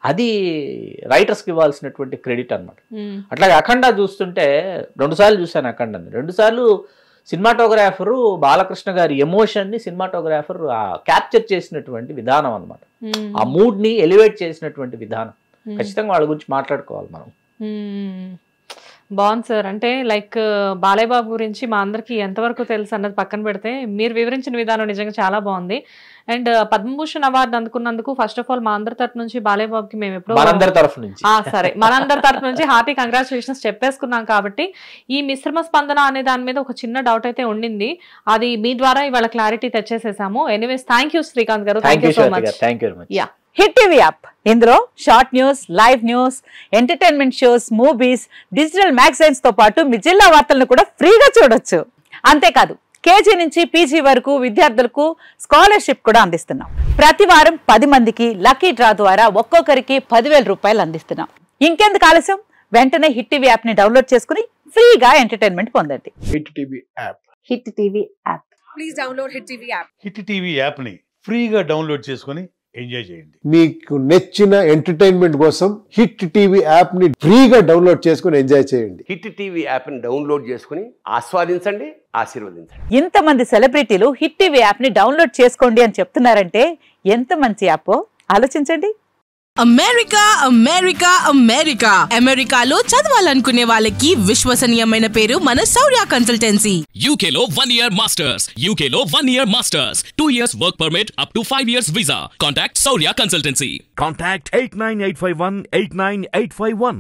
అది రైటర్స్కి ఇవ్వాల్సినటువంటి క్రెడిట్ అనమాట. అట్లాగే అఖండ చూస్తుంటే 2 సార్లు చూశాను అఖండ. 2 సార్లు సినిమాటోగ్రాఫరు బాలకృష్ణ గారి ఎమోషన్ ని సినిమాటోగ్రాఫర్ క్యాప్చర్ చేసినటువంటి విధానం అనమాట. ఆ మూడ్ ని ఎలివేట్ చేసినటువంటి విధానం. ఖచ్చితంగా వాళ్ళ గురించి మాట్లాడుకోవాలి మనం. బాగుంది సార్. అంటే లైక్ బాలయ్య బాబు గురించి మా అందరికి ఎంతవరకు తెలుసు అన్నది పక్కన పెడితే మీరు వివరించిన విధానం నిజంగా చాలా బాగుంది. అండ్ పద్మభూషణ్ అవార్డు అందుకున్నందుకు ఫస్ట్ ఆఫ్ ఆల్ మా అందరి తరఫు నుంచి బాలయ్య బాబుకి మేము ఎప్పుడో సరే మనందరి తరఫు నుంచి హార్టీ కంగ్రాచులేషన్స్ చెప్పేసుకున్నాం. కాబట్టి ఈ మిశ్రమ స్పందన అనే దాని మీద ఒక చిన్న డౌట్ అయితే ఉండింది, అది మీ ద్వారా ఇవాళ క్లారిటీ తెచ్చేసేసాము. Anyways thank you Srikanth garu, thank you so much. Ya, hit TV app, ఇందులో short news, live news, entertainment shows, movies, digital magazines తో పాటు మీ జిల్లా వార్తలను కూడా ఫ్రీగా చూడొచ్చు. అంతేకాదు కేజీ నుంచి పీజీ వరకు విద్యార్థులకు స్కాలర్షిప్ కూడా అందిస్తున్నాం. ప్రతి వారం 10 మందికి లక్కీ డ్రా ద్వారా ఒక్కొక్కరికి 10,000 రూపాయలు అందిస్తున్నాం. ఇంకెందుకు ఆలస్యం, వెంటనే హిట్ టీవీ యాప్ ని డౌన్లోడ్ చేసుకుని ఫ్రీగా ఎంటర్టైన్మెంట్ పొందండి. Hit TV app. Hit TV app. Please download hit TV app. Hit TV app ని ఫ్రీగా డౌన్లోడ్ చేసుకుని ఎంజాయ్ చేయండి. మీకు నచ్చిన ఎంటర్టైన్మెంట్ కోసం హిట్ టీవీ యాప్ ని ఫ్రీగా డౌన్లోడ్ చేసుకుని ఎంజాయ్ చేయండి. హిట్ టీవీ యాప్ ని డౌన్లోడ్ చేసుకుని ఆస్వాదించండి, ఆశీర్వదించండి. ఇంతమంది సెలబ్రిటీలు హిట్ టీవీ యాప్ ని డౌన్లోడ్ చేసుకోండి అని చెప్తున్నారంటే ఎంత మంచి యాప్ ఆలోచించండి. అమెరికా అమెరికా అమెరికా అమెరికాలో చదవాలనుకునే వాళ్ళకి విశ్వసనీయమైన పేరు మన శౌర్య కన్సల్టెన్సీ. UK లో 1 year masters, UK లో 1 year masters, 2 years work permit up to 5 years visa. Contact Shaurya Consultancy. Contact 89851 89851.